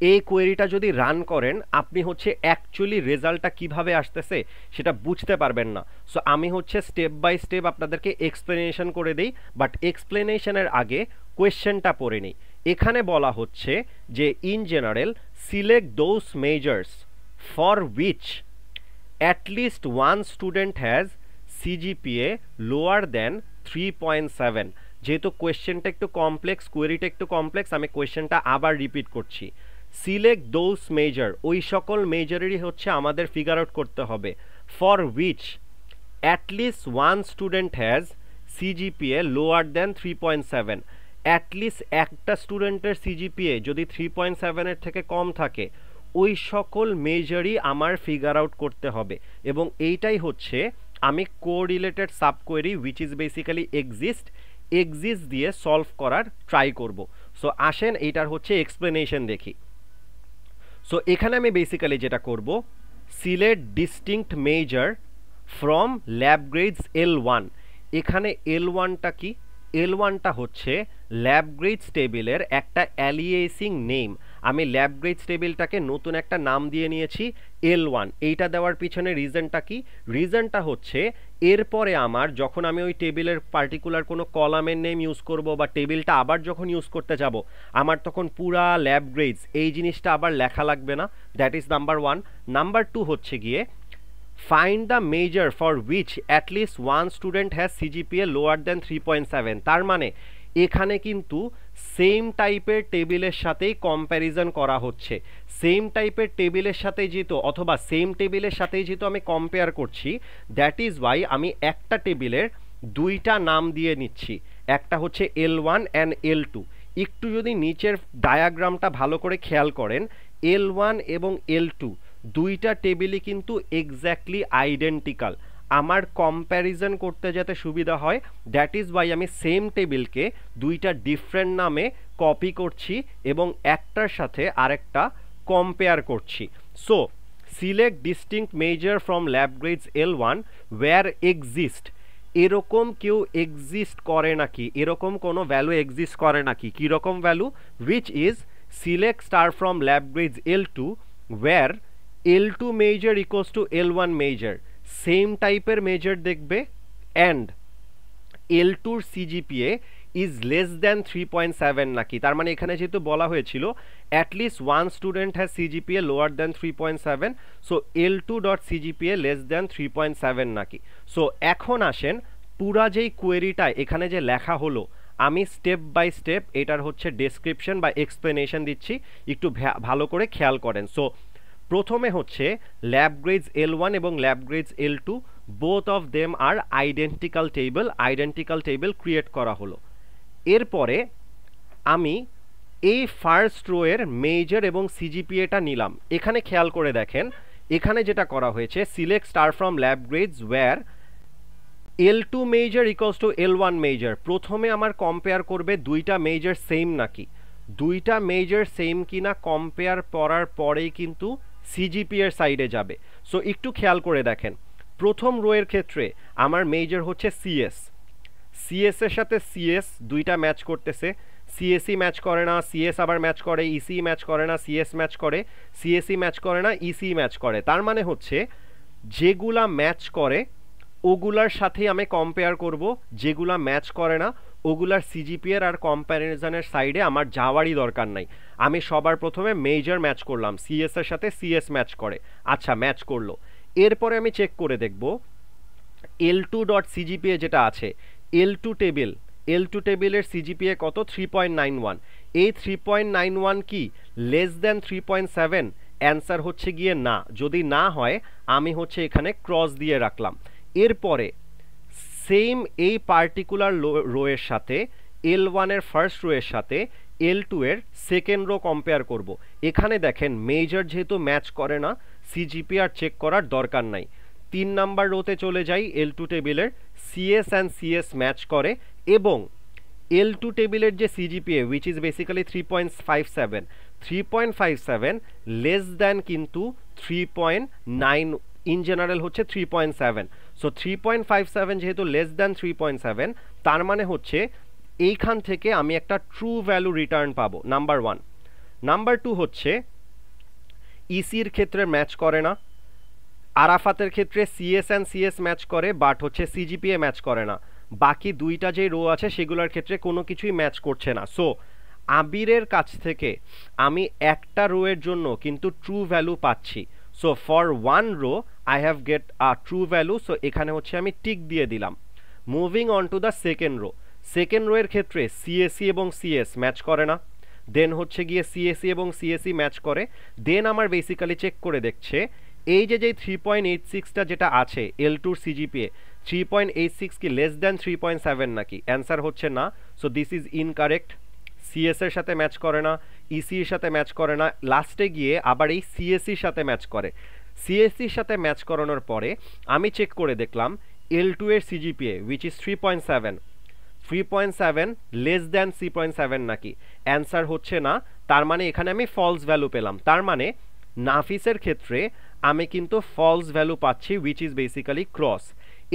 এই কোয়েরিটা যদি রান করেন আপনি হচ্ছে অ্যাকচুয়ালি রেজাল্টটা কিভাবে আসতেছে সেটা বুঝতে পারবেন না। সো আমি হচ্ছে স্টেপ বাই স্টেপ আপনাদেরকে এক্সপ্লেনেশন করে দেই, বাট এক্সপ্লেনেশনের আগে কোয়েশ্চেনটা পড়ে নিই। এখানে বলা হচ্ছে যে in general select those majors for which at least one student has CGPA lower than 3.7। যেহেতু কোয়েশ্চেনটা একটু কমপ্লেক্স, কোয়েরিটা একটু কমপ্লেক্স, আমি কোয়েশ্চেনটা আবার রিপিট করছি। সিলেক্ট দোজ মেজর, ওই সকল মেজরেরই হচ্ছে আমাদের ফিগার আউট করতে হবে, for which at least one student has CGPA lower than 3.7, at least একটা স্টুডেন্টের সিজিপিএ যদি 3.7-এর থেকে কম থাকে ওই সকল মেজরই আমার ফিগার আউট করতে হবে। এবং এইটাই হচ্ছে আমি correlated subquery which is basically exist দিয়ে সলভ করার ট্রাই করব। সো আসেন এইটার হচ্ছে এক্সপ্লেনেশন দেখি। সো এখানে আমি বেসিক্যালি যেটা করব, select distinct major from lab grades L1। এখানে L1টা কি? L1টা হচ্ছে ল্যাব গ্রেডস টেবিলের একটা অ্যালিয়েসিং নেম। আমি ল্যাব গ্রেডস টেবিলটাকে নতুন একটা নাম দিয়ে নিয়েছি L1। এইটা দেওয়ার পিছনে রিজনটা কি? রিজনটা হচ্ছে এরপরে আমার যখন আমি ওই টেবিলের পার্টিকুলার কোনো কলামের নেম ইউজ করব বা টেবিলটা আবার যখন ইউজ করতে যাব, আমার তখন পুরা ল্যাব গ্রেডস এই জিনিসটা আবার লেখা লাগবে না। That is number 1। নাম্বার 2 হচ্ছে গিয়ে find the major for which at least one student has CGPA lower than 3.7। তার মানে এখানে কিন্তু সেম টাইপের টেবিলের সাথেই কম্প্যারিজন করা হচ্ছে। সেম টাইপের টেবিলের সাথে যেহেতু অথবা সেম টেবিলের সাথেই যেহেতু আমি কম্পেয়ার করছি, দ্যাট ইজ ওয়াই আমি একটা টেবিলের দুইটা নাম দিয়ে নিচ্ছি, একটা হচ্ছে L1 অ্যান্ড L2। একটু যদি নিচের ডায়াগ্রামটা ভালো করে খেয়াল করেন, L1 এবং L2 দুইটা টেবিলই কিন্তু এক্স্যাক্টলি আইডেন্টিক্যাল। আমার কম্প্যারিজন করতে যাতে সুবিধা হয়, দ্যাট ইজ ওয়াই আমি সেম টেবিলকে দুইটা ডিফারেন্ট নামে কপি করছি এবং একটার সাথে আরেকটা কম্পেয়ার করছি। So select distinct major from lab grades L1 where exist, এরকম কেউ এক্সিস্ট করে নাকি, এরকম কোনো ভ্যালু এক্সিস্ট করে নাকি, কীরকম value? Which is select star from lab grades L2 where L2 major equals to L1 major, same টাইপের মেজর দেখবে, and L2 CGPA is less than 3.7 নাকি। তার মানে এখানে যেহেতু বলা হয়েছিল at least one student has CGPA lower than 3.7, so L2 dot CGPA less than 3.7 নাকি। সো এখন আসেন পুরা যেই কোয়েরিটা এখানে যে লেখা হলো, আমি স্টেপ বাই স্টেপ এটার হচ্ছে ডেসক্রিপশন বা এক্সপ্লেনেশন দিচ্ছি, একটু ভালো করে খেয়াল করেন। সো প্রথমে হচ্ছে ল্যাব গ্রেডস L1 এবং lab grades L2 both of them are identical table create করা হলো। এরপরে আমি এই ফার্স্ট রো এর মেজর এবং সিজিপিএটা নিলাম। এখানে খেয়াল করে দেখেন, এখানে যেটা করা হয়েছে select star from lab grades where L2 major equals to L1 major. প্রথমে আমার কম্পেয়ার করবে দুইটা মেজর সেম নাকি, দুইটা মেজর সেম কিনা কম্পেয়ার করার পরেই কিন্তু সিজিপিএ এর সাইডে যাবে। সো একটু খেয়াল করে দেখেন, প্রথম রো এর ক্ষেত্রে আমার মেজর হচ্ছে সিএস এর সাথে সিএস দুইটা ম্যাচ করতেছে, সিএসই ম্যাচ করে না, সিএস আবার ম্যাচ করে, ইসি ম্যাচ করে না, সিএস ম্যাচ করে, সিএসই ম্যাচ করে না, ইসি ম্যাচ করে। তার মানে হচ্ছে যেগুলা ম্যাচ করে ওগুলার সাথেই আমি কম্পেয়ার করব, যেগুলা ম্যাচ করে না ওগুলার সিজিপিএ আর কম্প্যারিজনের সাইডে আমার যাওয়ারই দরকার নাই। আমি সবার প্রথমে মেজর ম্যাচ করলাম, সিএস এর সাথে সিএস ম্যাচ করে, আচ্ছা ম্যাচ করলো। এরপরে আমি চেক করে দেখব L2 ডট সিজিপিএ যেটা আছে, L2 টেবিলের সিজিপিএ কত? 3.91। এই 3.91 কি লেস দ্যান 3.7? অ্যান্সার হচ্ছে গিয়ে না। যদি না হয় আমি হচ্ছে এখানে ক্রস দিয়ে রাখলাম। এরপরে সেম এই পার্টিকুলার রো এর সাথে L1 এর ফার্স্ট রো এর সাথে L2 এর সেকেন্ড রো কম্পেয়ার করব। এখানে দেখেন মেজর যেহেতু ম্যাচ করে না, সিজিপিএ আর চেক করার দরকার নাই। 3 নাম্বার রোতে চলে যাই, L2 টেবিলের সিএস অ্যান্ড সিএস ম্যাচ করে এবং L2 টেবিলের যে CGPA which is basically 3.57 less than কিন্তু 3.9, ইন জেনারেল হচ্ছে 3.7। সো 3.57 যেহেতু লেস দ্যান 3.7, তার মানে হচ্ছে এইখান থেকে আমি একটা ট্রু ভ্যালু রিটার্ন পাবো, নাম্বার 1। নাম্বার 2 হচ্ছে ইসির ক্ষেত্রে ম্যাচ করে না, আরাফাতের ক্ষেত্রে সিএস অ্যান্ড সিএস ম্যাচ করে বাট হচ্ছে সিজিপিএ ম্যাচ করে না, বাকি দুইটা যে রো আছে সেগুলোর ক্ষেত্রে কোনো কিছুই ম্যাচ করছে না। সো আবিরের কাছ থেকে আমি একটা রো এর জন্য কিন্তু ট্রু ভ্যালু পাচ্ছি। So for one row I have get a true value, so এখানে হচ্ছে আমি টিক দিয়ে দিলাম। Moving on to the second row এর ক্ষেত্রে সিএসি এবং সিএস ম্যাচ করে না, দেন হচ্ছে গিয়ে সিএসসি এবং সিএসসি ম্যাচ করে, দেন আমার বেসিক্যালি চেক করে দেখছে এই যে 3.86টা যেটা আছে L2 সিজিপিএ 3.86 কি লেস দ্যান 3.7 নাকি? অ্যান্সার হচ্ছে না, so this is incorrect. CS এর সাথে ম্যাচ করে না, ইসি এর সাথে ম্যাচ করে না, লাস্টে গিয়ে আবার এই সিএসসির সাথে ম্যাচ করে। সিএসসির সাথে ম্যাচ করানোর পরে আমি চেক করে দেখলাম L2 এর CGPA which is 3.7 less than 3.7 নাকি? অ্যান্সার হচ্ছে না, তার মানে এখানে আমি ফলস ভ্যালু পেলাম। তার মানে নাফিসের ক্ষেত্রে আমি কিন্তু ফলস ভ্যালু পাচ্ছি উইচ ইজ বেসিক্যালি ক্রস।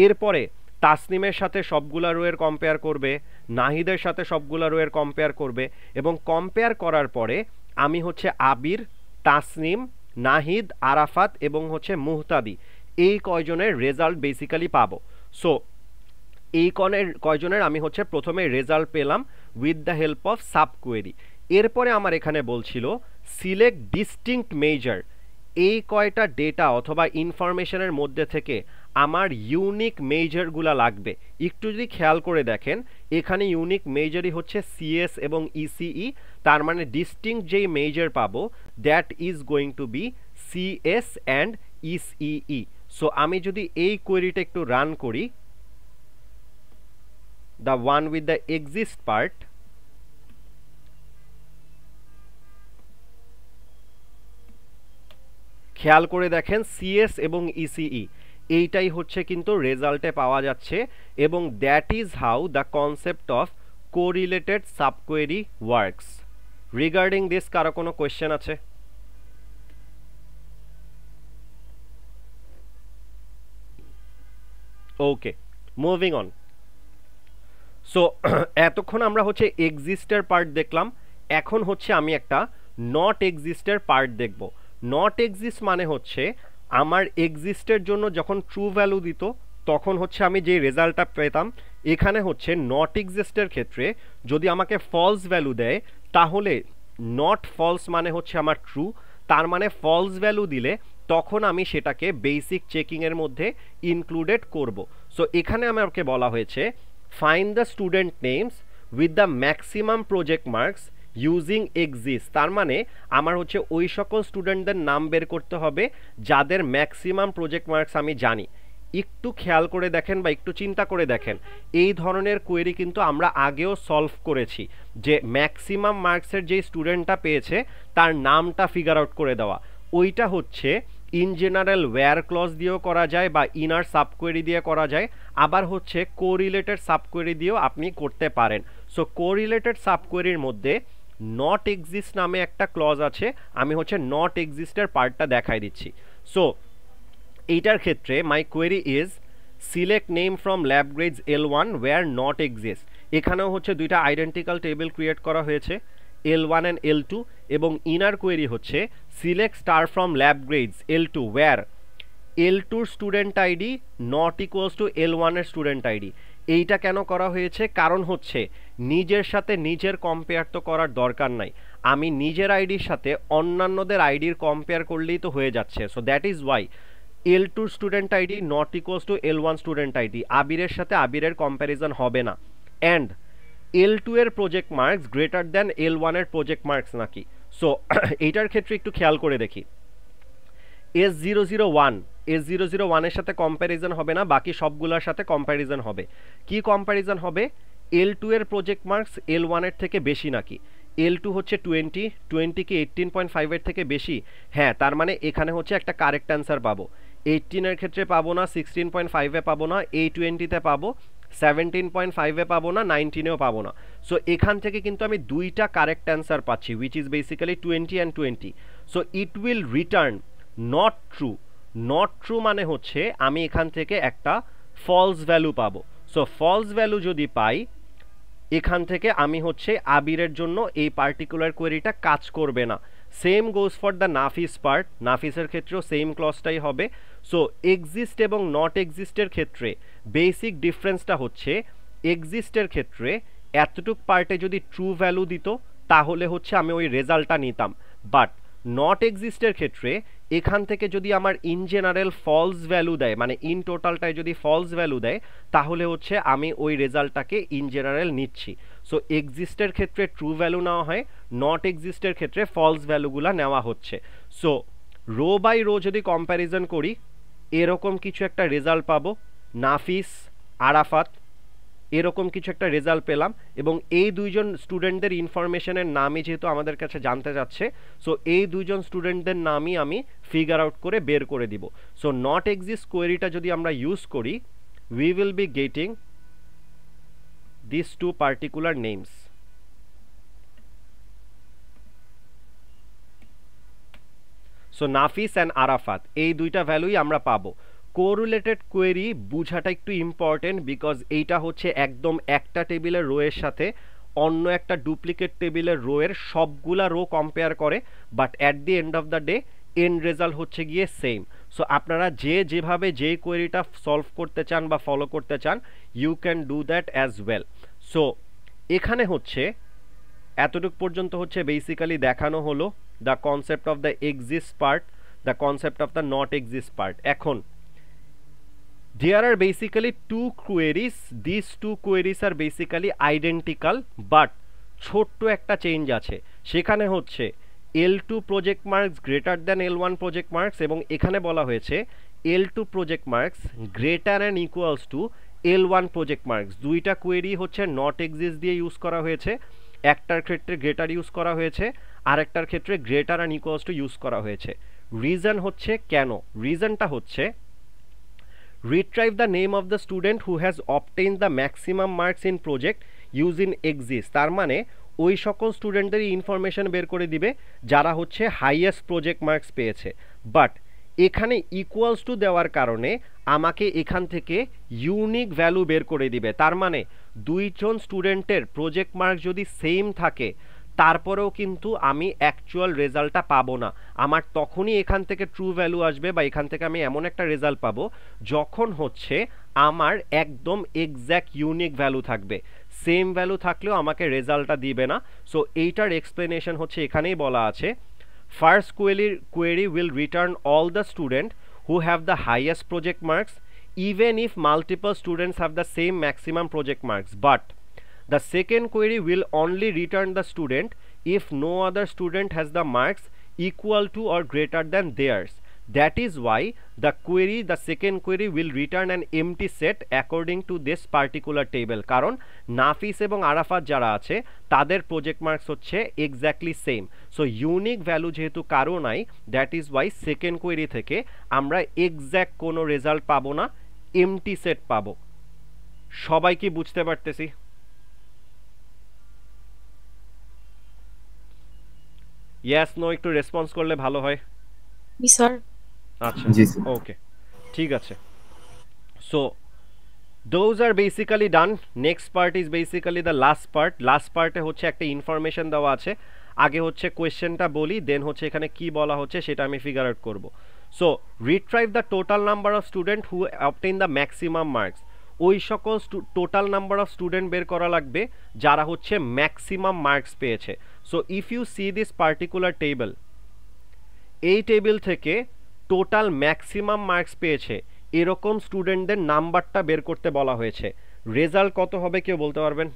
এরপরে তাসনিমের সাথে সবগুলা রোয়ের কম্পেয়ার করবে, নাহিদের সাথে সবগুলা রোয়ের কম্পেয়ার করবে, এবং কম্পেয়ার করার পরে আমি হচ্ছে আবির, তাসনিম, নাহিদ, আরাফাত এবং হচ্ছে মুহতাদি এই কয়জনের রেজাল্ট বেসিক্যালি পাবো। সো এই কয়জনের আমি হচ্ছে প্রথমে রেজাল্ট পেলাম with the help of sub query. এরপরে আমার এখানে বলছিল সিলেক্ট ডিস্টিংক্ট মেজর, এই কয়টা ডেটা অথবা ইনফরমেশনের মধ্যে থেকে আমার ইউনিক মেজরগুলা লাগবে। একটু যদি খেয়াল করে দেখেন এখানে ইউনিক মেজরই হচ্ছে সিএস এবং ইসিই, তার মানে ডিস্টিংক্ট যেই মেজর পাবো that is going to be CS and ECE. So আমি যদি এই কোয়েরিটা একটু রান করি, the one with the exist part, খেয়াল করে দেখেন সিএস এবং ইসিই এইটাই হচ্ছে কিন্তু রেজাল্টে পাওয়া যাচ্ছে, এবং that is how the concept of correlated subquery works. Regarding this কারো কোনো কোয়েশ্চেন আছে? Okay, moving on. সো এতক্ষণ আমরা হচ্ছে এক্সিস্টের পার্ট দেখলাম, এখন হচ্ছে আমি একটা নট এক্সিস্টের পার্ট দেখব। নট এক্সিস্ট মানে হচ্ছে আমার এক্সিস্টের জন্য যখন ট্রু ভ্যালু দিত তখন হচ্ছে আমি যে রেজাল্টটা পেতাম, এখানে হচ্ছে নট এক্সিস্টের ক্ষেত্রে যদি আমাকে ফলস ভ্যালু দেয় তাহলে নট ফলস মানে হচ্ছে আমার ট্রু, তার মানে ফলস ভ্যালু দিলে তখন আমি সেটাকে বেসিক চেকিংয়ের মধ্যে ইনক্লুডেড করব। সো এখানে আমাকে বলা হয়েছে find the student names with the maximum project marks using exist, তার মানে আমার হচ্ছে ওই সকল স্টুডেন্টদের নাম বের করতে হবে যাদের ম্যাক্সিমাম প্রজেক্ট মার্কস আমি জানি। একটু খেয়াল করে দেখেন বা একটু চিন্তা করে দেখেন, এই ধরনের কোয়েরি কিন্তু আমরা আগেও সলভ করেছি, যে ম্যাক্সিমাম মার্কসের যে স্টুডেন্টটা পেয়েছে তার নামটা ফিগার আউট করে দেওয়া। ওইটা হচ্ছে ইন জেনারেল ওয়্যার ক্লজ দিয়েও করা যায় বা ইনার সাবকোয়েরি দিয়ে করা যায়, আবার হচ্ছে কোরিলেটেড সাবকোয়েরি দিয়েও আপনি করতে পারেন। সো কোরিলেটেড সাবকোয়েরির মধ্যে নট এক্সিস্ট নামে একটা ক্লজ আছে, আমি হচ্ছে নট এক্সিস্টের পার্টটা দেখাই দিচ্ছি। সো এইটার ক্ষেত্রে my query is select name from lab grades L1 where not exist. এখানেও হচ্ছে দুইটা আইডেন্টিক্যাল টেবিল ক্রিয়েট করা হয়েছে L1 and L2, এবং ইনার কোয়েরি হচ্ছে select star from lab grades L2 where L2 student ID not equals to L1 এর student ID. এইটা কেন করা হয়েছে? কারণ হচ্ছে নিজের সাথে নিজের কম্পেয়ার তো করার দরকার নাই, আমি নিজের আইডির সাথে অন্যান্যদের আইডির কম্পেয়ার করলেই তো হয়ে যাচ্ছে। So that is Y L2 student ID not equals to L1 student ID, আবিরের সাথে আবিরের কম্প্যারিজন হবে না। অ্যান্ড L2 এর project marks greater than L1 এর প্রজেক্ট মার্কস নাকি? সো এইটার ক্ষেত্রে একটু খেয়াল করে দেখি, S001 এর সাথে কম্প্যারিজন হবে না, বাকি সবগুলোর সাথে কম্প্যারিজন হবে। কি কম্প্যারিজন হবে? L2 এর প্রজেক্ট মার্কস L1 এর থেকে বেশি নাকি? L2 হচ্ছে 20 কি 18.5 এর থেকে বেশি? হ্যাঁ, তার মানে এখানে হচ্ছে একটা কারেক্ট অ্যান্সার পাবো। 18 এর ক্ষেত্রে পাবো না, 16.5 এ পাবো না, A20 পাবো, 17.5 এ পাবো না, 19 এও পাবো না। সো এখান থেকে কিন্তু আমি দুইটা কারেক্ট অ্যান্সার পাচ্ছি which is basically 20 and 20। So it will return not true. Not true মানে হচ্ছে আমি এখান থেকে একটা ফলস ভ্যালু পাবো। সো ফলস ভ্যালু যদি পাই এখান থেকে আমি হচ্ছে আবিরের জন্য এই পার্টিকুলার কোয়েরিটা কাজ করবে না। Same goes for the Nafis part, নাফিসের ক্ষেত্রেও সেম ক্লজটাই হবে। সো এক্সিস্ট এবং নট এক্সিস্টের ক্ষেত্রে বেসিক ডিফারেন্সটা হচ্ছে এক্সিস্টের ক্ষেত্রে এতটুক পার্টে যদি ট্রু ভ্যালু দিত তাহলে হচ্ছে আমি ওই রেজাল্টটা নিতাম, বাট নট এক্সিস্টের ক্ষেত্রে এখান থেকে যদি আমার ইন জেনারেল ফলস ভ্যালু দেয়, মানে ইন টোটালটায় যদি ফলস ভ্যালু দেয় তাহলে হচ্ছে আমি ওই রেজাল্টটাকে ইন জেনারেল নিচ্ছি। সো এক্সিস্টের ক্ষেত্রে ট্রু ভ্যালু নেওয়া হয়, নট এক্সিস্টের ক্ষেত্রে ফলস ভ্যালুগুলো নেওয়া হচ্ছে। সো রো বাই রো যদি কম্প্যারিজন করি এরকম কিছু একটা রেজাল্ট পাবো, নাফিস, আরাফাত, এরকম কিছু একটা রেজাল্ট পেলাম, এবং এই দুইজন স্টুডেন্টদের ইনফরমেশনের নামই যেহেতু আমাদের কাছে জানতে যাচ্ছে, সো এই দুইজন স্টুডেন্টদের নামই আমি ফিগার আউট করে বের করে দিব। সো নট এক্সিস্ট কোয়েরিটা যদি আমরা ইউজ করি, we will be getting these two particular names. So Nafis and Arafat, এই দুইটা ভ্যালুই আমরা পাবো। কোরিলেটেড কোয়েরি বুঝাটা একটু ইম্পর্টেন্ট, বিকজ এইটা হচ্ছে একদম একটা টেবিলের রো এর সাথে অন্য একটা ডুপ্লিকেট টেবিলের রো এর সবগুলা রো কম্পেয়ার করে, but at the end of the day end result হচ্ছে গিয়ে সেম। সো আপনারা যেভাবে যে কোয়েরিটা সলভ করতে চান বা ফলো করতে চান, you can do that as well. So এখানে হচ্ছে এতটুকু পর্যন্ত হচ্ছে বেসিক্যালি দেখানো হলো the concept of the exist part, the concept of the not exist part. এখন there are basically two queries, these two queries are basically identical, but ছোট্ট একটা চেঞ্জ আছে, সেখানে হচ্ছে L2 project marks greater than L1 project marks, এবং এখানে বলা হয়েছে L2 project marks greater and equals to L1 project marks. দুইটা কোয়েরি হচ্ছে নট এক্সিস্ট দিয়ে ইউজ করা হয়েছে, একটার ক্ষেত্রে গ্রেটার ইউজ করা হয়েছে, আরেকটার ক্ষেত্রে greater and equals to use করা হয়েছে। রিজন হচ্ছে কেন, রিজনটা হচ্ছে retrieve the name of the student who has obtained the maximum marks in project using exist, তার মানে ওই সকল স্টুডেন্টদের ইনফরমেশন বের করে দিবে যারা হচ্ছে হাইয়েস্ট প্রজেক্ট মার্কস পেয়েছে। বাট এখানে ইকুয়ালস টু দেওয়ার কারণে আমাকে এখান থেকে ইউনিক ভ্যালু বের করে দিবে, তার মানে দুইজন স্টুডেন্টের প্রজেক্ট মার্ক যদি সেম থাকে তারপরেও কিন্তু আমি অ্যাকচুয়াল রেজাল্টটা পাবো না। আমার তখনই এখান থেকে ট্রু ভ্যালু আসবে, বা এখান থেকে আমি এমন একটা রেজাল্ট পাবো যখন হচ্ছে আমার একদম এক্স্যাক্ট ইউনিক ভ্যালু থাকবে। সেম ভ্যালু থাকলেও আমাকে রেজাল্টটা দিবে না। সো এইটার এক্সপ্লেনেশন হচ্ছে এখানেই বলা আছে, first query will return all the student who have the highest project marks even if multiple students have the same maximum project marks, but the second query will only return the student if no other student has the marks equal to or greater than theirs. That is why the second query will return an empty set according to this particular table, কারণ নাফিস এবং আরাফাত যারা আছে তাদের project marks হচ্ছে exactly same. So unique value যেহেতু কারো নাই, that is Y second query থেকে আমরা এক্স্যাক্ট কোনো রেজাল্ট পাবো না, এমটি সেট পাবো। সবাই কি বুঝতে পারতেছি? ইয়েস নো একটু রেসপন্স করলে ভালো হয়। স্যার আচ্ছা ওকে ঠিক আছে। So those are basically done. Next part is basically the last part. Last part-এ হচ্ছে একটা ইনফরমেশন দেওয়া আছে, আগে হচ্ছে কোয়েশ্চেনটা বলি, দেন হচ্ছে এখানে কি বলা হচ্ছে সেটা আমি ফিগার আউট করব। So retrieve the total number of student who obtain the maximum marks, ওই সকল টোটাল নাম্বার অফ স্টুডেন্ট বের করা লাগবে যারা হচ্ছে ম্যাক্সিমাম মার্কস পেয়েছে। So if you see this particular table, এই টেবিল থেকে টোটাল ম্যাক্সিমাম মার্কস পেয়েছে এরকম স্টুডেন্টদের নাম্বারটা বের করতে বলা হয়েছে। রেজাল্ট কত হবে কেউ বলতে পারবেন?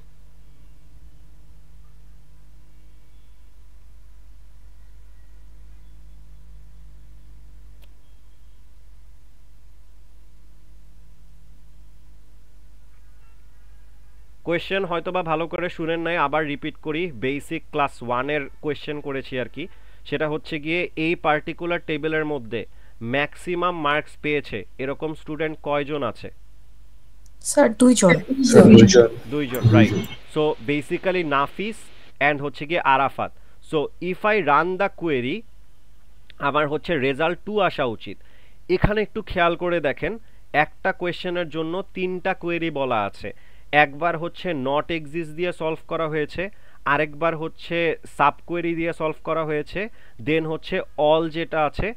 কোয়েশ্চেন হয়তো বা ভালো করে শুনেন নাই, আবার রিপিট করি, বেসিক ক্লাস 1-এর কোয়েশ্চেন করেছি আর কি। সেটা হচ্ছে গিয়ে এই পার্টিকুলার টেবিলের মধ্যে ম্যাক্সিমাম মার্কস পেয়েছে এরকম স্টুডেন্ট কয়জন আছে? স্যার দুইজন। দুইজন, right. So basically Nafis and হচ্ছে গিয়ে Arafat. So if I run the query, আমার হচ্ছে রেজাল্ট 2 আসা উচিত। এখানে একটু খেয়াল করে দেখেন, একটা কোয়েশ্চেনের জন্য 3টা কোয়েরি বলা আছে। একবার হচ্ছে নট এক্সিস্ট দিয়ে সলভ করা হয়েছে, আরেকবার হচ্ছে সাব কোয়েরি দিয়ে সলভ করা হয়েছে, দেন হচ্ছে অল যেটা আছে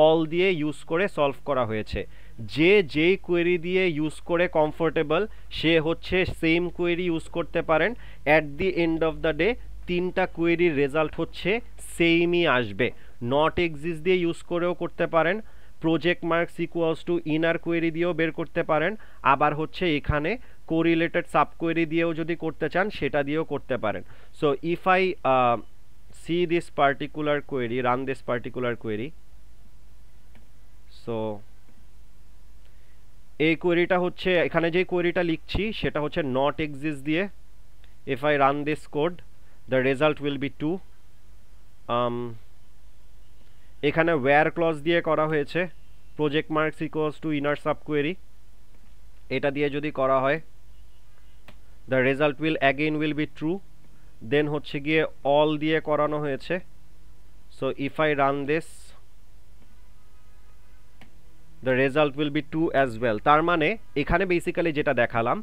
অল দিয়ে ইউজ করে সলভ করা হয়েছে। যেই কোয়েরি দিয়ে ইউজ করে কমফোর্টেবল সে হচ্ছে সেম কোয়েরি ইউজ করতে পারেন। At the end of the day 3টা কোয়েরির রেজাল্ট হচ্ছে সেমই আসবে। নট এক্সিস্ট দিয়ে ইউজ করেও করতে পারেন, project marks equals two inner query দিয়েও বের করতে পারেন, আবার হচ্ছে এখানে কোরিলেটেড সাবকোয়েরি দিয়েও যদি করতে চান সেটা দিয়েও করতে পারেন। So if I see this particular query, run this particular query, so এই কোয়েরিটা হচ্ছে এখানে যে কোয়েরিটা লিখছি সেটা হচ্ছে not exist দিয়ে if I run this code the result will be 2 এখানে where clause দিয়ে করা হয়েছে project marks equals to inner subquery এটা দিয়ে যদি করা হয় the result will again will be true দেন হচ্ছে গিয়ে all দিয়ে করানো হয়েছে so if I run this the result will be 2 as well তার মানে এখানে বেসিক্যালি যেটা দেখালাম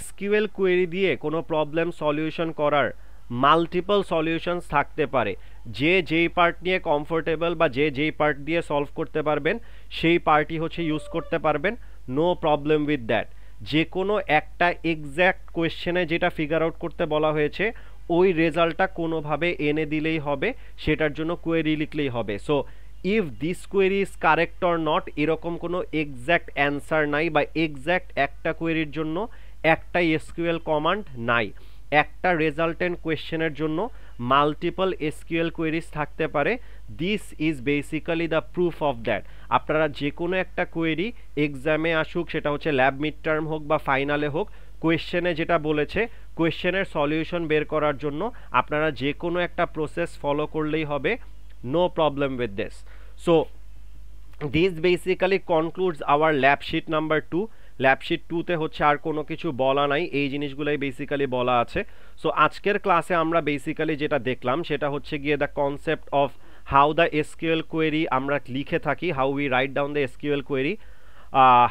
SQL কোয়েরি দিয়ে কোনো প্রবলেম সলিউশন করার মাল্টিপল সলিউশনস থাকতে পারে যে যেই পার্ট নিয়ে কমফোর্টেবল বা যে যেই পার্ট দিয়ে সলভ করতে পারবেন সেই পার্টই হচ্ছে ইউজ করতে পারবেন নো প্রবলেম উইথ দ্যাট যে কোনো একটা এক্স্যাক্ট কোয়েশ্চেনে যেটা ফিগার আউট করতে বলা হয়েছে ওই রেজাল্টটা কোনোভাবে এনে দিলেই হবে সেটার জন্য কোয়েরি লিখলেই হবে so if this query is correct or not এরকম কোনো এক্স্যাক্ট অ্যান্সার নাই বা এক্স্যাক্ট একটা কোয়েরির জন্য একটাই এসকিউএল কমান্ড নাই একটা রেজাল্টেন্ট কোয়েশ্চেনের জন্য মাল্টিপল এসকিউএল কোয়েরিজ থাকতে পারে this is basically the proof of that আপনারা যে কোনো একটা কোয়েরি এক্সামে আসুক সেটা হচ্ছে ল্যাব মিড টার্ম হোক বা ফাইনালে হোক কোয়েশ্চেনে যেটা বলেছে কোয়েশ্চেনের সলিউশন বের করার জন্য আপনারা যে কোনো একটা প্রসেস ফলো করলেই হবে no problem with this so this basically concludes our lab sheet number 2 lab sheet 2-তে হচ্ছে আর কোনো কিছু বলা নাই এই জিনিসগুলোই বেসিক্যালি বলা আছে সো আজকের ক্লাসে আমরা বেসিক্যালি যেটা দেখলাম সেটা হচ্ছে গিয়ে the concept of how the SQL query আমরা লিখে থাকি how we write down the SQL query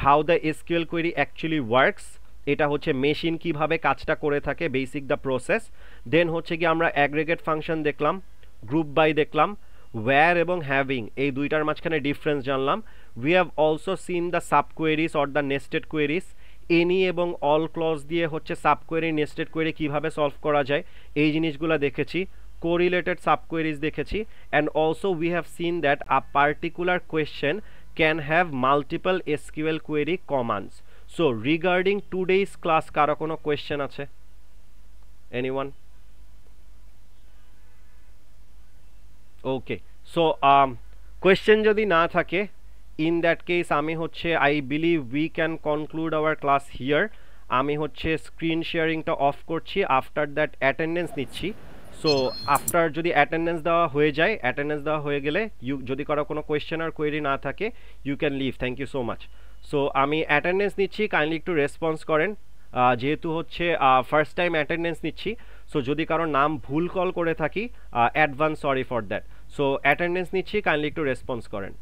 how the SQL query actually works এটা হচ্ছে মেশিন কিভাবে কাজটা করে থাকে বেসিক দ্য প্রসেস দেন হচ্ছে কি আমরা অ্যাগ্রিগেট ফাংশন দেখলাম গ্রুপ বাই দেখলাম where এবং having এই দুইটার মাঝখানে ডিফারেন্স জানলাম we have also seen the subqueries or the nested queries any এবং all clause দিয়ে হচ্ছে সাবকোয়েরি নেস্টেড কোয়েরি কিভাবে সলভ করা যায় এই জিনিসগুলো দেখেছি correlated subqueries দেখেছি and also we have seen that a particular question can have multiple SQL query commands so regarding today's class কারো কোনো question আছে anyone okay so question যদি না থাকে in that case আমি হচ্ছে I believe we can conclude our class here আমি হচ্ছে স্ক্রিন শেয়ারিংটা অফ করছি আফটার দ্যাট অ্যাটেন্ডেন্স নিচ্ছি সো আফটার যদি অ্যাটেন্ডেন্স দেওয়া হয়ে যায় অ্যাটেন্ডেন্স দেওয়া হয়ে গেলে যদি কারো কোনো কোয়েশ্চেন আর কোয়েরি না থাকে you can leave thank you so much so আমি অ্যাটেন্ডেন্স নিচ্ছি কাইন্ডলি একটু রেসপন্স করেন যেহেতু হচ্ছে ফার্স্ট টাইম অ্যাটেন্ডেন্স নিচ্ছি সো যদি কারো নাম ভুল কল করে থাকি advance sorry for that so attendance নিচ্ছি কাইন্ডলি একটু রেসপন্স করেন